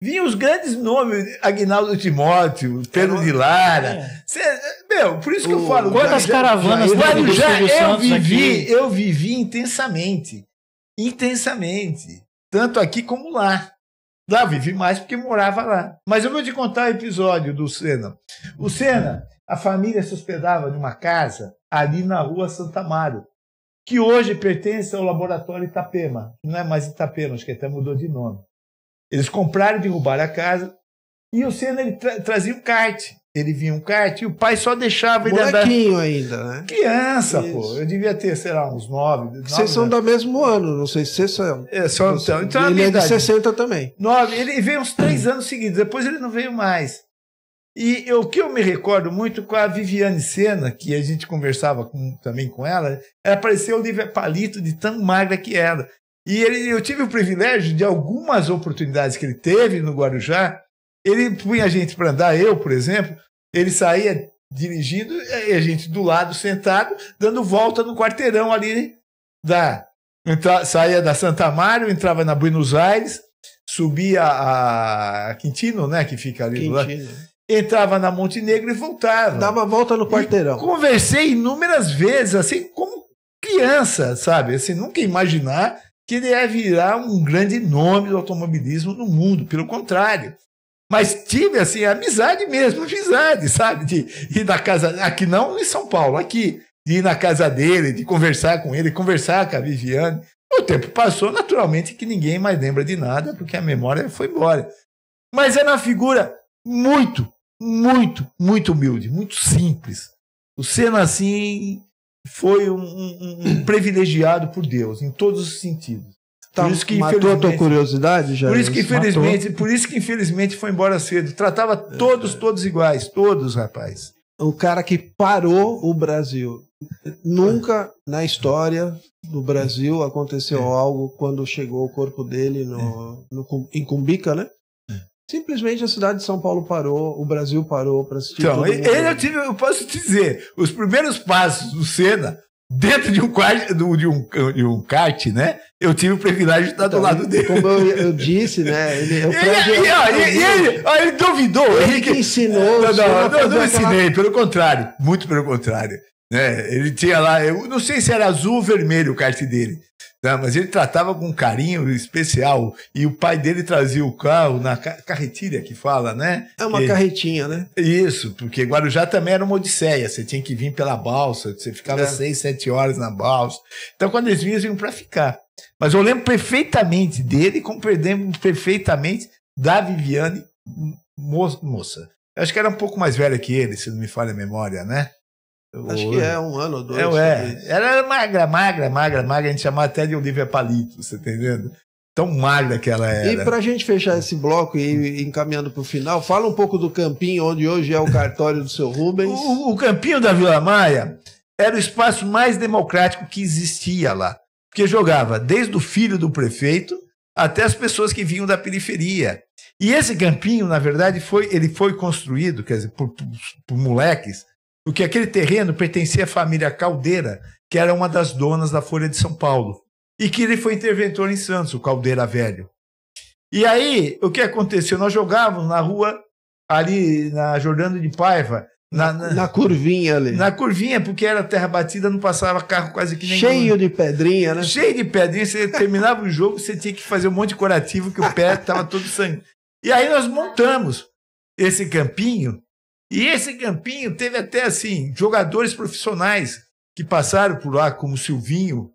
vinham os grandes nomes, Aguinaldo Timóteo, Pedro de Lara. Por isso que eu falo. Quantas caravanas eu vivi intensamente. Tanto aqui como lá. Lá eu vivi mais porque morava lá. Mas eu vou te contar o episódio do Senna. O Senna, a família se hospedava numa casa ali na rua Santa Amaro, que hoje pertence ao Laboratório Itapema. Não é mais Itapema, acho que até mudou de nome. Eles compraram e derrubaram a casa. E o Senna ele trazia um kart. Ele vinha um kart e o pai só deixava ele andar. Molequinho ainda, né? Criança, pô. Eu devia ter, sei lá, uns 9. Vocês são do mesmo ano, não sei se vocês são. Então, ele é de 60 também. 9. Ele veio uns 3 anos seguidos. Depois ele não veio mais. E o que eu me recordo muito com a Viviane Senna, que a gente conversava também com ela, ela parecia Olivia Palito de tão magra que era. E eu tive o privilégio de algumas oportunidades que ele teve no Guarujá. Ele punha a gente para andar, eu, por exemplo, ele saía dirigindo, e a gente do lado sentado, dando volta no quarteirão ali saía da Santa Amaro, entrava na Buenos Aires, subia a Quintino, né, que fica ali do lado, entrava na Montenegro e voltava. Dava a volta no quarteirão. E conversei inúmeras vezes, assim, como criança, sabe? Assim, nunca imaginar que ele ia virar um grande nome do automobilismo no mundo, pelo contrário. Mas tive, assim, amizade mesmo, amizade, sabe? De ir na casa, aqui não em São Paulo, aqui, de ir na casa dele, de conversar com ele, conversar com a Viviane. O tempo passou, naturalmente, que ninguém mais lembra de nada, porque a memória foi embora. Mas era uma figura muito, muito, muito humilde, muito simples. O Senna, assim, foi um privilegiado por Deus, em todos os sentidos. Por isso que, matou a tua curiosidade, já? Por isso que, infelizmente, foi embora cedo. Tratava todos iguais, todos, rapaz. O cara que parou o Brasil. Nunca na história do Brasil aconteceu algo quando chegou o corpo dele em Cumbica, né? Simplesmente a cidade de São Paulo parou, o Brasil parou para assistir. Então, eu posso te dizer, os primeiros passos do Senna, dentro de um kart, né? Eu tive o privilégio de estar do lado dele. Como eu disse, né? Ele duvidou. Ele que ensinou. Não ensinei, pelo contrário, muito pelo contrário. Né? Ele tinha lá, eu não sei se era azul ou vermelho o kart dele, né? Mas ele tratava com um carinho especial. E o pai dele trazia o carro na carretilha que fala, né? É uma carretinha, né? Isso, porque Guarujá também era uma odisseia. Você tinha que vir pela balsa, você ficava 6, 7 horas na balsa. Então, quando eles vinham para ficar. Mas eu lembro perfeitamente dele, como perdemos perfeitamente da Viviane moça. Eu acho que era um pouco mais velha que ele, se não me falha a memória, né? Acho que é 1 ano ou 2. Ela era magra. A gente chamava até de Olivia Palito, você tá entendendo? Tão magra que ela era. E pra gente fechar esse bloco e ir encaminhando pro final, fala um pouco do campinho, onde hoje é o cartório do seu Rubens. O campinho da Vila Maia era o espaço mais democrático que existia lá. Porque jogava desde o filho do prefeito até as pessoas que vinham da periferia. E esse campinho, na verdade, ele foi construído, quer dizer, por moleques, porque aquele terreno pertencia à família Caldeira, que era uma das donas da Folha de São Paulo, e que ele foi interventor em Santos, o Caldeira Velho. E aí, o que aconteceu? Nós jogávamos na rua, ali na Jordano de Paiva, na curvinha ali. Na curvinha, porque era terra batida, não passava carro quase que nenhum. Cheio de pedrinha, né? Cheio de pedrinha, você terminava o jogo, você tinha que fazer um monte de curativo, que o pé estava todo sangue. E aí nós montamos esse campinho, e esse campinho teve até, assim, jogadores profissionais que passaram por lá, como Silvinho,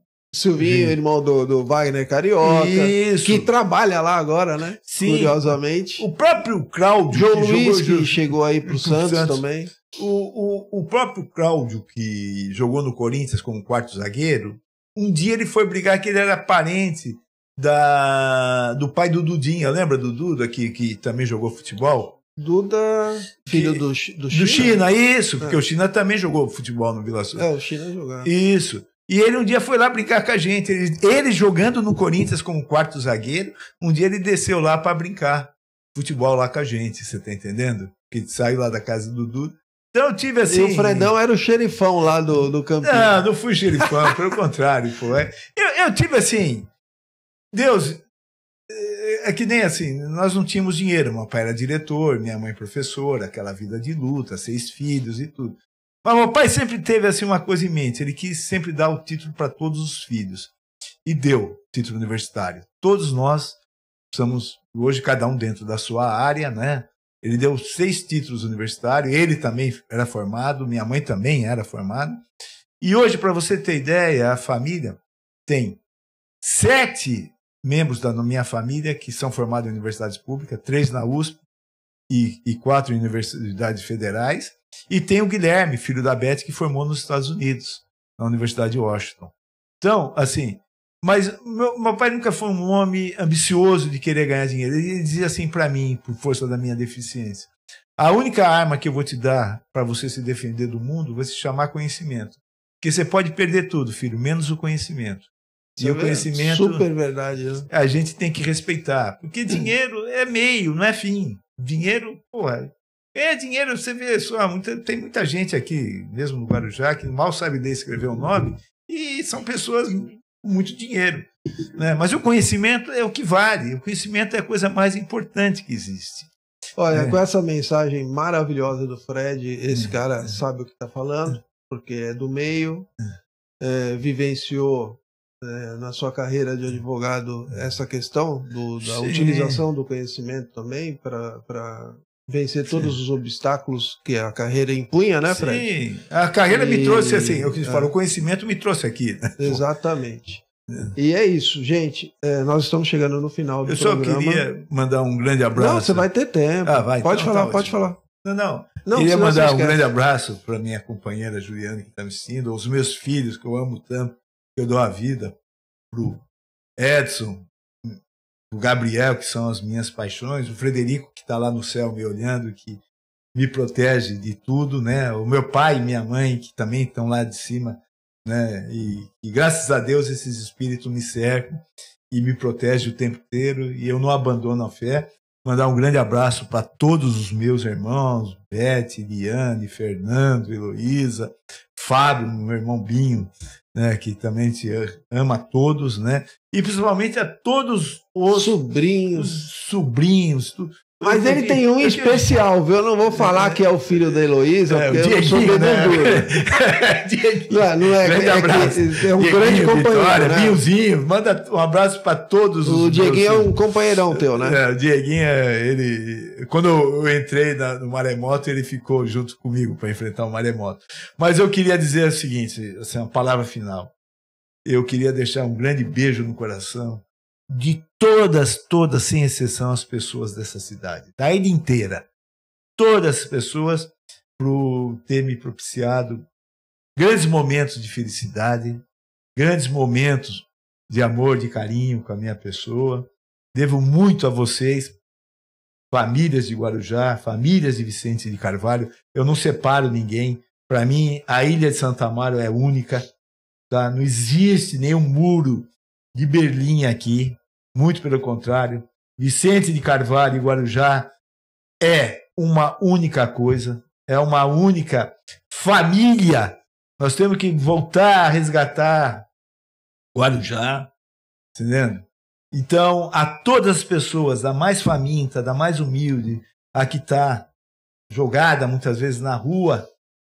irmão do Wagner Carioca. Isso. Que trabalha lá agora, né? Sim. Curiosamente. O próprio Cláudio. João Luiz, que chegou aí pro Santos também. O próprio Cláudio, que jogou no Corinthians como quarto zagueiro, um dia ele foi brigar que ele era parente do pai do Dudinha. Lembra do Duda, que também jogou futebol? Duda, filho do China. Do China, isso, porque o China também jogou futebol no Vila Sul. O China jogava. Isso. E ele um dia foi lá brincar com a gente. Ele jogando no Corinthians como quarto zagueiro, um dia ele desceu lá para brincar futebol lá com a gente, você tá entendendo? Que saiu lá da casa do Duda. Então eu tive assim... E o Fredão era o xerifão lá do campinho. Não fui xerifão, pelo contrário, pô. Eu tive assim... Deus... É que nem assim, nós não tínhamos dinheiro. Meu pai era diretor, minha mãe professora, aquela vida de luta, 6 filhos e tudo. Mas meu pai sempre teve assim uma coisa em mente, ele quis sempre dar o título para todos os filhos. E deu título universitário. Todos nós somos, hoje cada um dentro da sua área, né? Ele deu 6 títulos universitários, ele também era formado, minha mãe também era formada. E hoje, para você ter ideia, a família tem 7 membros da minha família que são formados em universidades públicas, 3 na USP e 4 em universidades federais. E tem o Guilherme, filho da Beth, que formou nos Estados Unidos, na Universidade de Washington. Então, assim, mas meu pai nunca foi um homem ambicioso de querer ganhar dinheiro. Ele dizia assim para mim, por força da minha deficiência: a única arma que eu vou te dar para você se defender do mundo vai se chamar conhecimento. Porque você pode perder tudo, filho, menos o conhecimento. E o conhecimento, super verdade, né? A gente tem que respeitar. Porque dinheiro é meio, não é fim. Dinheiro, porra, Ganhar dinheiro, você vê só, tem muita gente aqui, mesmo no Guarujá, que mal sabe ler e escrever o nome, e são pessoas com muito dinheiro. Né? Mas o conhecimento é o que vale, o conhecimento é a coisa mais importante que existe. Olha, com essa mensagem maravilhosa do Fred, esse cara sabe o que está falando, porque é do meio, vivenciou na sua carreira de advogado essa questão da utilização do conhecimento também para vencer todos os obstáculos que a carreira impunha, né, Fred? Sim, a carreira me trouxe assim, eu falo, o conhecimento me trouxe aqui. Né? Exatamente. E é isso, gente. Nós estamos chegando no final do programa. Eu só queria mandar um grande abraço. Não, você vai ter tempo. Pode falar, pode falar. Não. Queria mandar um grande abraço para minha companheira Juliana, que está me assistindo, aos meus filhos, que eu amo tanto, que eu dou a vida, pro Edson, o Gabriel, que são as minhas paixões, o Frederico, que está lá no céu me olhando, que me protege de tudo, né? O meu pai e minha mãe, que também estão lá de cima, né? E graças a Deus esses espíritos me cercam e me protegem o tempo inteiro, e eu não abandono a fé. Mandar um grande abraço para todos os meus irmãos, Beth, Liane, Fernando, Heloísa, Fábio, meu irmão Binho, né, que também te ama a todos, né? E principalmente a todos os sobrinhos. Mas ele tem um especial, viu? Eu não vou falar que é o filho da Heloísa, porque eu não sou bebedouro. Não é, é um grande companheiro, né? Binhozinho, manda um abraço para todos os... O Dieguinho é um companheirão teu, né? O Dieguinho, ele... Quando eu entrei no Maremoto, ele ficou junto comigo para enfrentar o Maremoto. Mas eu queria dizer o seguinte, assim, uma palavra final. Eu queria deixar um grande beijo no coração de todas, sem exceção, as pessoas dessa cidade, da ilha inteira. Todas as pessoas por ter me propiciado grandes momentos de felicidade, grandes momentos de amor, de carinho com a minha pessoa. Devo muito a vocês, famílias de Guarujá, famílias de Vicente de Carvalho. Eu não separo ninguém. Para mim, a ilha de Santa Amaro é única. Tá? Não existe nenhum muro de Berlim aqui. Muito pelo contrário. Vicente de Carvalho e Guarujá é uma única coisa. É uma única família. Nós temos que voltar a resgatar Guarujá. Entendendo? Então, a todas as pessoas, da mais faminta, da mais humilde, a que está jogada muitas vezes na rua,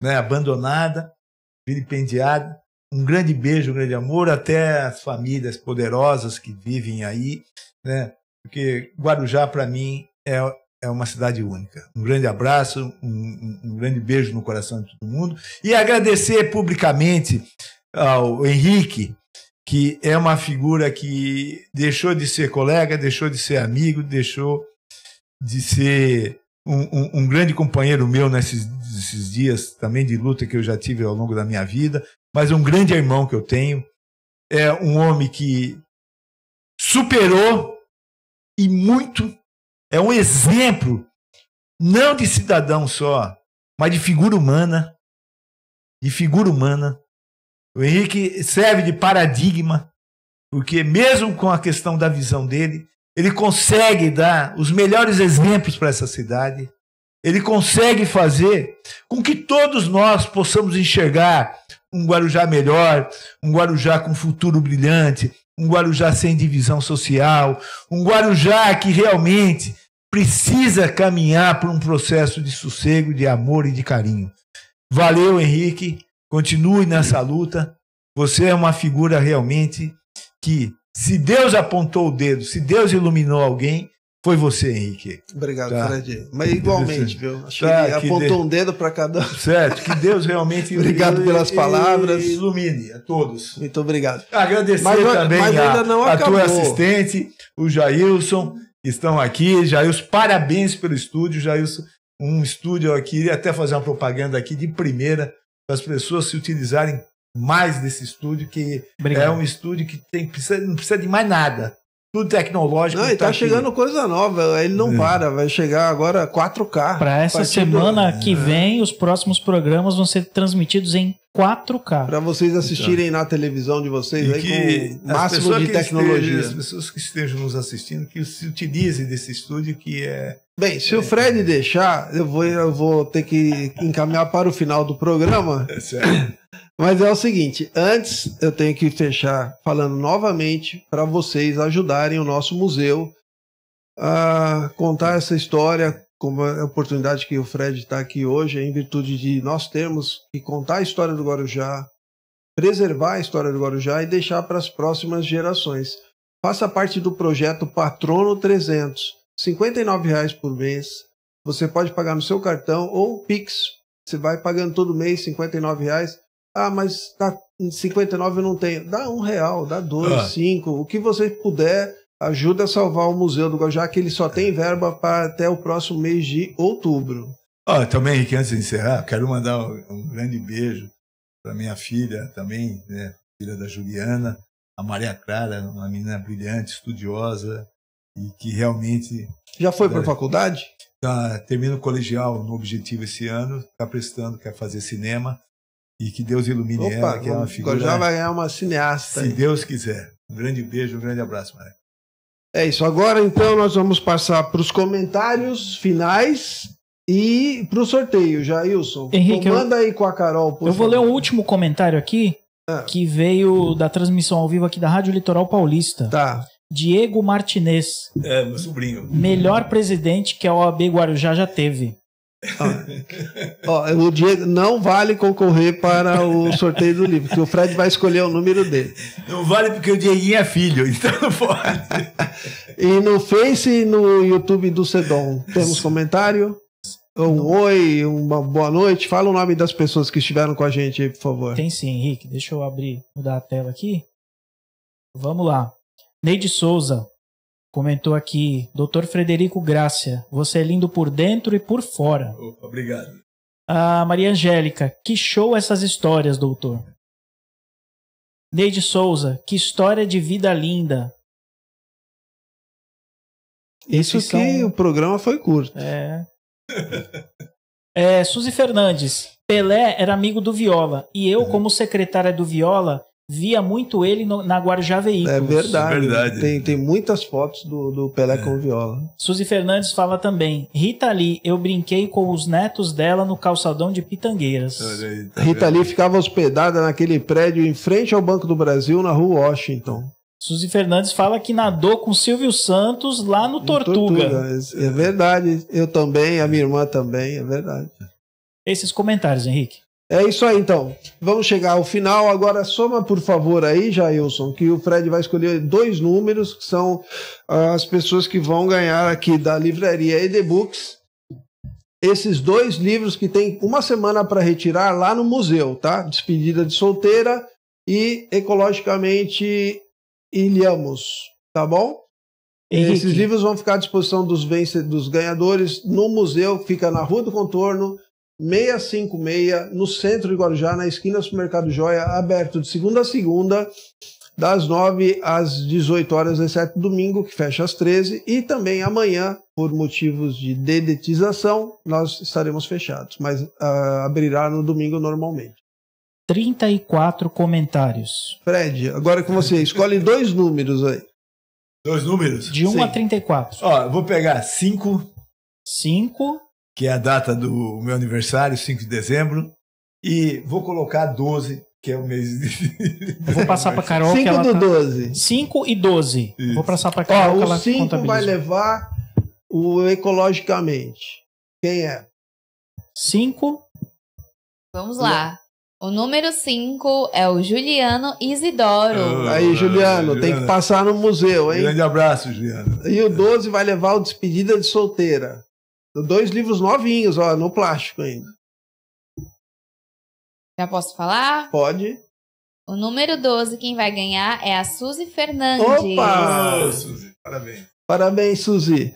né, abandonada, vilipendiada, um grande beijo, um grande amor, até as famílias poderosas que vivem aí, né, porque Guarujá, para mim, é uma cidade única. Um grande abraço, um grande beijo no coração de todo mundo, e agradecer publicamente ao Henrique, que é uma figura que deixou de ser colega, deixou de ser amigo, deixou de ser um grande companheiro meu nesses dias também de luta que eu já tive ao longo da minha vida, mas um grande irmão que eu tenho. É um homem que superou e muito, é um exemplo, não de cidadão só, mas de figura humana, O Henrique serve de paradigma, porque mesmo com a questão da visão dele, ele consegue dar os melhores exemplos para essa cidade. Ele consegue fazer com que todos nós possamos enxergar um Guarujá melhor, um Guarujá com futuro brilhante, um Guarujá sem divisão social, um Guarujá que realmente precisa caminhar por um processo de sossego, de amor e de carinho. Valeu, Henrique. Continue nessa luta. Você é uma figura realmente que, se Deus apontou o dedo, se Deus iluminou alguém, foi você, Henrique. Obrigado, tá. Fred. Mas igualmente, viu? Acho que ele apontou um dedo para cada um. Certo, que Deus realmente obrigado pelas palavras. Ilumine a todos. Muito obrigado. Agradecer também a tua assistente, o Jailson, que estão aqui. Jailson, parabéns pelo estúdio. Jailson, um estúdio aqui, até fazer uma propaganda aqui de primeira, para as pessoas se utilizarem mais desse estúdio, que é um estúdio que não precisa de mais nada. Tudo tecnológico. Não, e tá chegando coisa nova, ele não para, vai chegar agora 4K. Para essa semana que vem, os próximos programas vão ser transmitidos em 4K. Para vocês assistirem na televisão de vocês aí com o máximo de tecnologia. As pessoas que estejam nos assistindo, que se utilizem desse estúdio que é... Bem, se o Fred deixar, eu vou ter que encaminhar para o final do programa. É sério. Mas é o seguinte, antes eu tenho que fechar falando novamente para vocês ajudarem o nosso museu a contar essa história, como a oportunidade que o Fred está aqui hoje, em virtude de nós termos que contar a história do Guarujá, preservar a história do Guarujá e deixar para as próximas gerações. Faça parte do projeto Patrono 300. R$ 59,00 por mês. Você pode pagar no seu cartão ou Pix. Você vai pagando todo mês R$ 59,00. Ah, mas tá, 59 eu não tenho. Dá R$1, dá 2, 5. O que você puder, ajuda a salvar o Museu do Guarujá, que ele só tem verba para até o próximo mês de outubro. Também, Henrique, antes de encerrar, quero mandar um grande beijo para minha filha também, né, filha da Juliana, a Maria Clara, uma menina brilhante, estudiosa, e que realmente... Já foi para a faculdade? Termina o colegial no Objetivo esse ano, está prestando, quer fazer cinema, e que Deus ilumine ela, que é uma figura... Já vai ganhar uma cineasta. Se Deus quiser. Um grande beijo, um grande abraço, Maria. É isso. Agora, então, nós vamos passar para os comentários finais e para o sorteio, Jailson. Henrique, manda aí com a Carol, por favor. Eu vou ler um último comentário aqui, que veio da transmissão ao vivo aqui da Rádio Litoral Paulista. Tá. Diego Martinez. Meu sobrinho. Melhor presidente que a OAB Guarujá já teve. O Diego não vale concorrer para o sorteio do livro, porque o Fred vai escolher o número dele. Não vale porque o Dieguinho é filho, então não pode. E no Face e no YouTube do Sedom, temos comentário? Um oi, uma boa noite. Fala o nome das pessoas que estiveram com a gente aí, por favor. Tem sim, Henrique. Deixa eu mudar a tela aqui. Vamos lá. Neide Souza comentou aqui: Dr. Frederico Grácia, você é lindo por dentro e por fora. Opa, obrigado. A Maria Angélica: que show essas histórias, doutor. Neide Souza: que história de vida linda. Isso que o programa foi curto. Suzy Fernandes: Pelé era amigo do Viola e eu, como secretária do Viola, via muito ele na Guarujá Veículos. É verdade. Tem muitas fotos do Pelé com viola. Suzy Fernandes fala também: Rita Lee, eu brinquei com os netos dela no calçadão de Pitangueiras. Rita Lee ficava hospedada naquele prédio em frente ao Banco do Brasil, na rua Washington. Suzy Fernandes fala que nadou com Silvio Santos lá no Tortuga. É verdade. Eu também, a minha irmã também, é verdade. Esses comentários, Henrique. É isso aí, então. Vamos chegar ao final. Agora, soma, por favor, aí, Jailson, que o Fred vai escolher 2 números, que são as pessoas que vão ganhar aqui da livraria ED Books. Esses 2 livros que tem uma semana para retirar lá no museu, tá? Despedida de Solteira e Ecologicamente Ilhamos, tá bom? Henrique. Esses livros vão ficar à disposição dos ganhadores no museu, que fica na Rua do Contorno, 656, no centro de Guarujá, na esquina do Supermercado Joia, aberto de segunda a segunda, das 9 às 18 horas, exceto domingo, que fecha às 13, e também amanhã, por motivos de dedetização, nós estaremos fechados, mas abrirá no domingo normalmente. 34 comentários. Fred, agora com você, escolhe 2 números aí. 2 números? De 1 a 34. Eu vou pegar 5. 5. Que é a data do meu aniversário, 5 de dezembro. E vou colocar 12, que é o mês de... Eu vou passar para Carol. 5 do 12. 5 e 12. Isso. Vou passar para Carol. O 5 vai levar o Ecologicamente. Quem é? 5. Vamos lá. O número 5 é o Juliano Isidoro. Aí, Juliano, tem que passar no museu, hein? Grande abraço, Juliano. E o 12 vai levar o Despedida de Solteira. 2 livros novinhos, no plástico ainda. Já posso falar? Pode. O número 12, quem vai ganhar é a Suzy Fernandes. Opa! Suzy, parabéns. Parabéns, Suzy.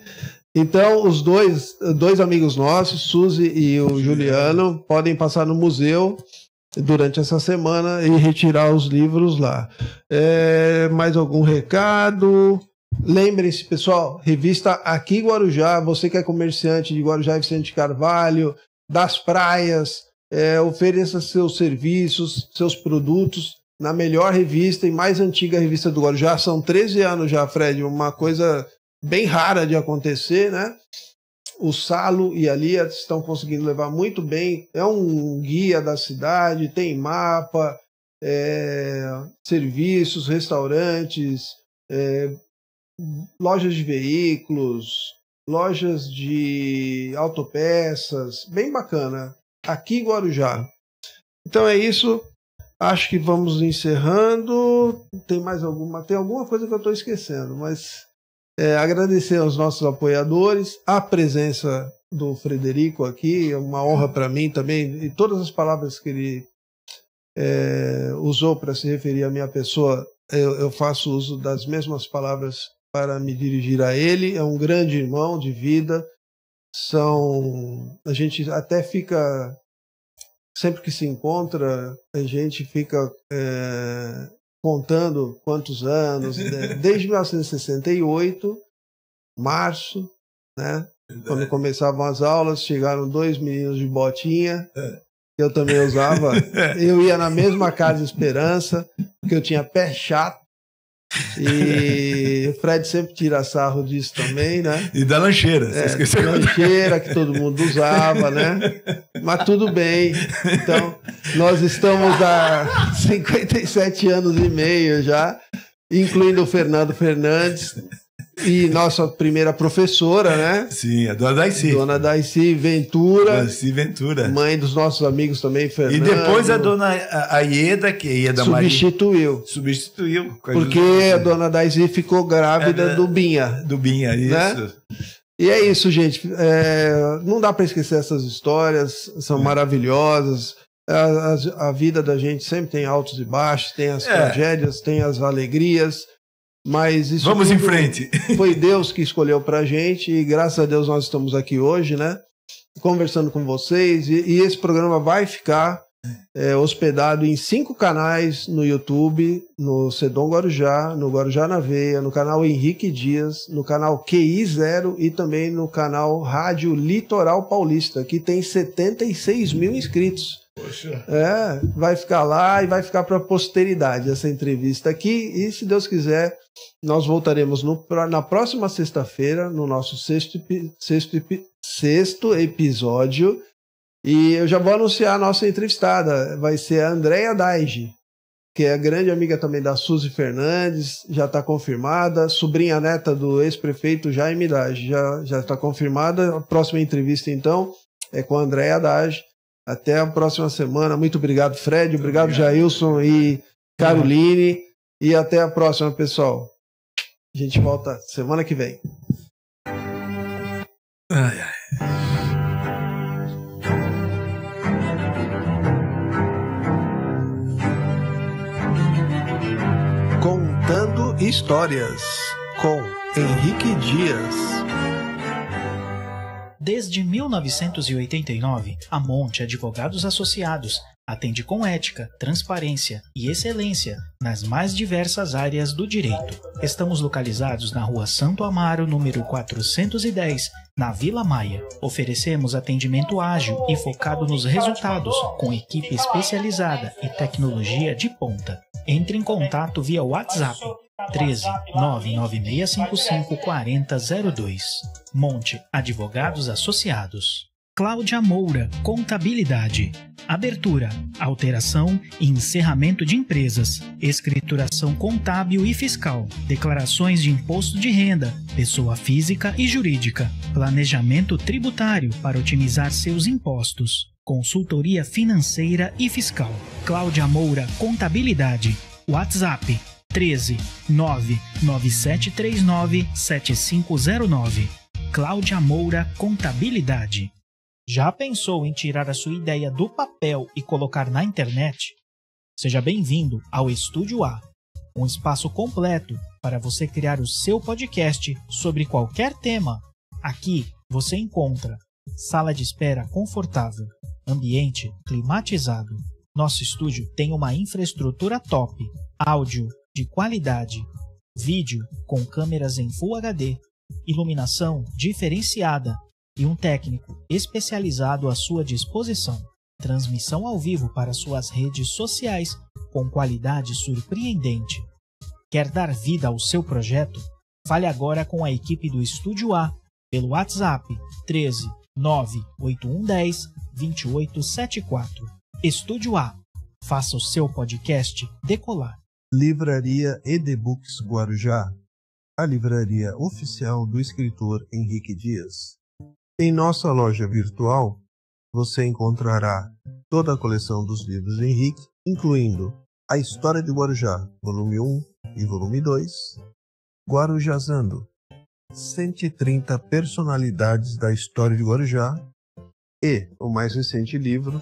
Então, os dois amigos nossos, Suzy e o Juliano, podem passar no museu durante essa semana e retirar os livros lá. Mais algum recado? Lembrem-se, pessoal, revista Aqui Guarujá, você que é comerciante de Guarujá e Vicente Carvalho, das praias, ofereça seus serviços, seus produtos na melhor revista e mais antiga revista do Guarujá. São 13 anos já, Fred, uma coisa bem rara de acontecer, né? O Salo e a Lia estão conseguindo levar muito bem. É um guia da cidade, tem mapa, serviços, restaurantes, lojas de veículos, lojas de autopeças, bem bacana, aqui em Guarujá. Então é isso, acho que vamos encerrando. Tem alguma coisa que eu estou esquecendo, mas agradecer aos nossos apoiadores, a presença do Frederico aqui, é uma honra para mim também, e todas as palavras que ele usou para se referir à minha pessoa, eu faço uso das mesmas palavras para me dirigir a ele. É um grande irmão de vida. A gente até fica, sempre que se encontra, a gente fica contando quantos anos, desde 1968, março, né? Quando começavam as aulas, chegaram 2 meninos de botinha, que eu também usava. Eu ia na mesma Casa Esperança, porque eu tinha pé chato. E o Fred sempre tira sarro disso também, né? E da lancheira, você esqueceu. Lancheira que todo mundo usava, né? Mas tudo bem. Então, nós estamos há 57 anos e meio já, incluindo o Fernando Fernandes e nossa primeira professora, né? Sim, a Dona Daicy. Dona Daicy Ventura. Daicy Ventura. Mãe dos nossos amigos também, Fernando. E depois a Dona Aieda, que é Ieda Maria. Substituiu. Porque a Dona Daicy ficou grávida do Binha. Do Binha, isso. Né? E é isso, gente. Não dá para esquecer essas histórias, são maravilhosas. A vida da gente sempre tem altos e baixos, tem as tragédias, tem as alegrias. Mas isso vamos em frente. Foi Deus que escolheu pra gente e graças a Deus nós estamos aqui hoje, né? Conversando com vocês. E esse programa vai ficar hospedado em 5 canais no YouTube, no Sedom Guarujá, no Guarujá na Veia, no canal Henrique Dias, no canal QI Zero e também no canal Rádio Litoral Paulista, que tem 76 mil inscritos. Poxa. Vai ficar lá e vai ficar para a posteridade essa entrevista aqui. E se Deus quiser, nós voltaremos na próxima sexta-feira, no nosso sexto episódio. E eu já vou anunciar a nossa entrevistada. Vai ser a Andréia Daige, que é grande amiga também da Suzy Fernandes, já está confirmada. Sobrinha neta do ex-prefeito Jaime Daige, já está confirmada. A próxima entrevista, então, é com a Andréia Daige. Até a próxima semana. Muito obrigado, Fred. Obrigado, Jailson e Caroline. E até a próxima, pessoal. A gente volta semana que vem. Ai, ai. Contando Histórias, com Henrique Dias. Desde 1989, a Monte Advogados Associados atende com ética, transparência e excelência nas mais diversas áreas do direito. Estamos localizados na Rua Santo Amaro, número 410, na Vila Maia. Oferecemos atendimento ágil e focado nos resultados, com equipe especializada e tecnologia de ponta. Entre em contato via WhatsApp 13 99655 4002. Monte Advogados Associados. Cláudia Moura, Contabilidade. Abertura, alteração e encerramento de empresas, escrituração contábil e fiscal, declarações de imposto de renda, pessoa física e jurídica, planejamento tributário para otimizar seus impostos, consultoria financeira e fiscal. Cláudia Moura, Contabilidade. WhatsApp 13 99739 7509. Cláudia Moura, Contabilidade. Já pensou em tirar a sua ideia do papel e colocar na internet? Seja bem-vindo ao Estúdio A, um espaço completo para você criar o seu podcast sobre qualquer tema. Aqui você encontra sala de espera confortável, ambiente climatizado. Nosso estúdio tem uma infraestrutura top, áudio de qualidade, vídeo com câmeras em Full HD, iluminação diferenciada e um técnico especializado à sua disposição. Transmissão ao vivo para suas redes sociais com qualidade surpreendente. Quer dar vida ao seu projeto? Fale agora com a equipe do Estúdio A pelo WhatsApp 13 98110 2874. Estúdio A. Faça o seu podcast decolar. Livraria ED-Books Guarujá, a livraria oficial do escritor Henrique Dias. Em nossa loja virtual, você encontrará toda a coleção dos livros de Henrique, incluindo A História de Guarujá, volume 1 e volume 2, Guarujazando, 130 personalidades da história de Guarujá, e o mais recente livro,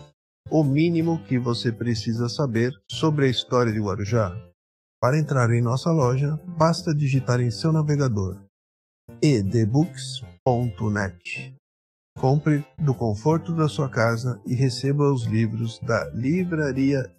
O Mínimo que Você Precisa Saber sobre a História de Guarujá. Para entrar em nossa loja, basta digitar em seu navegador edbooks.net. Compre do conforto da sua casa e receba os livros da Livraria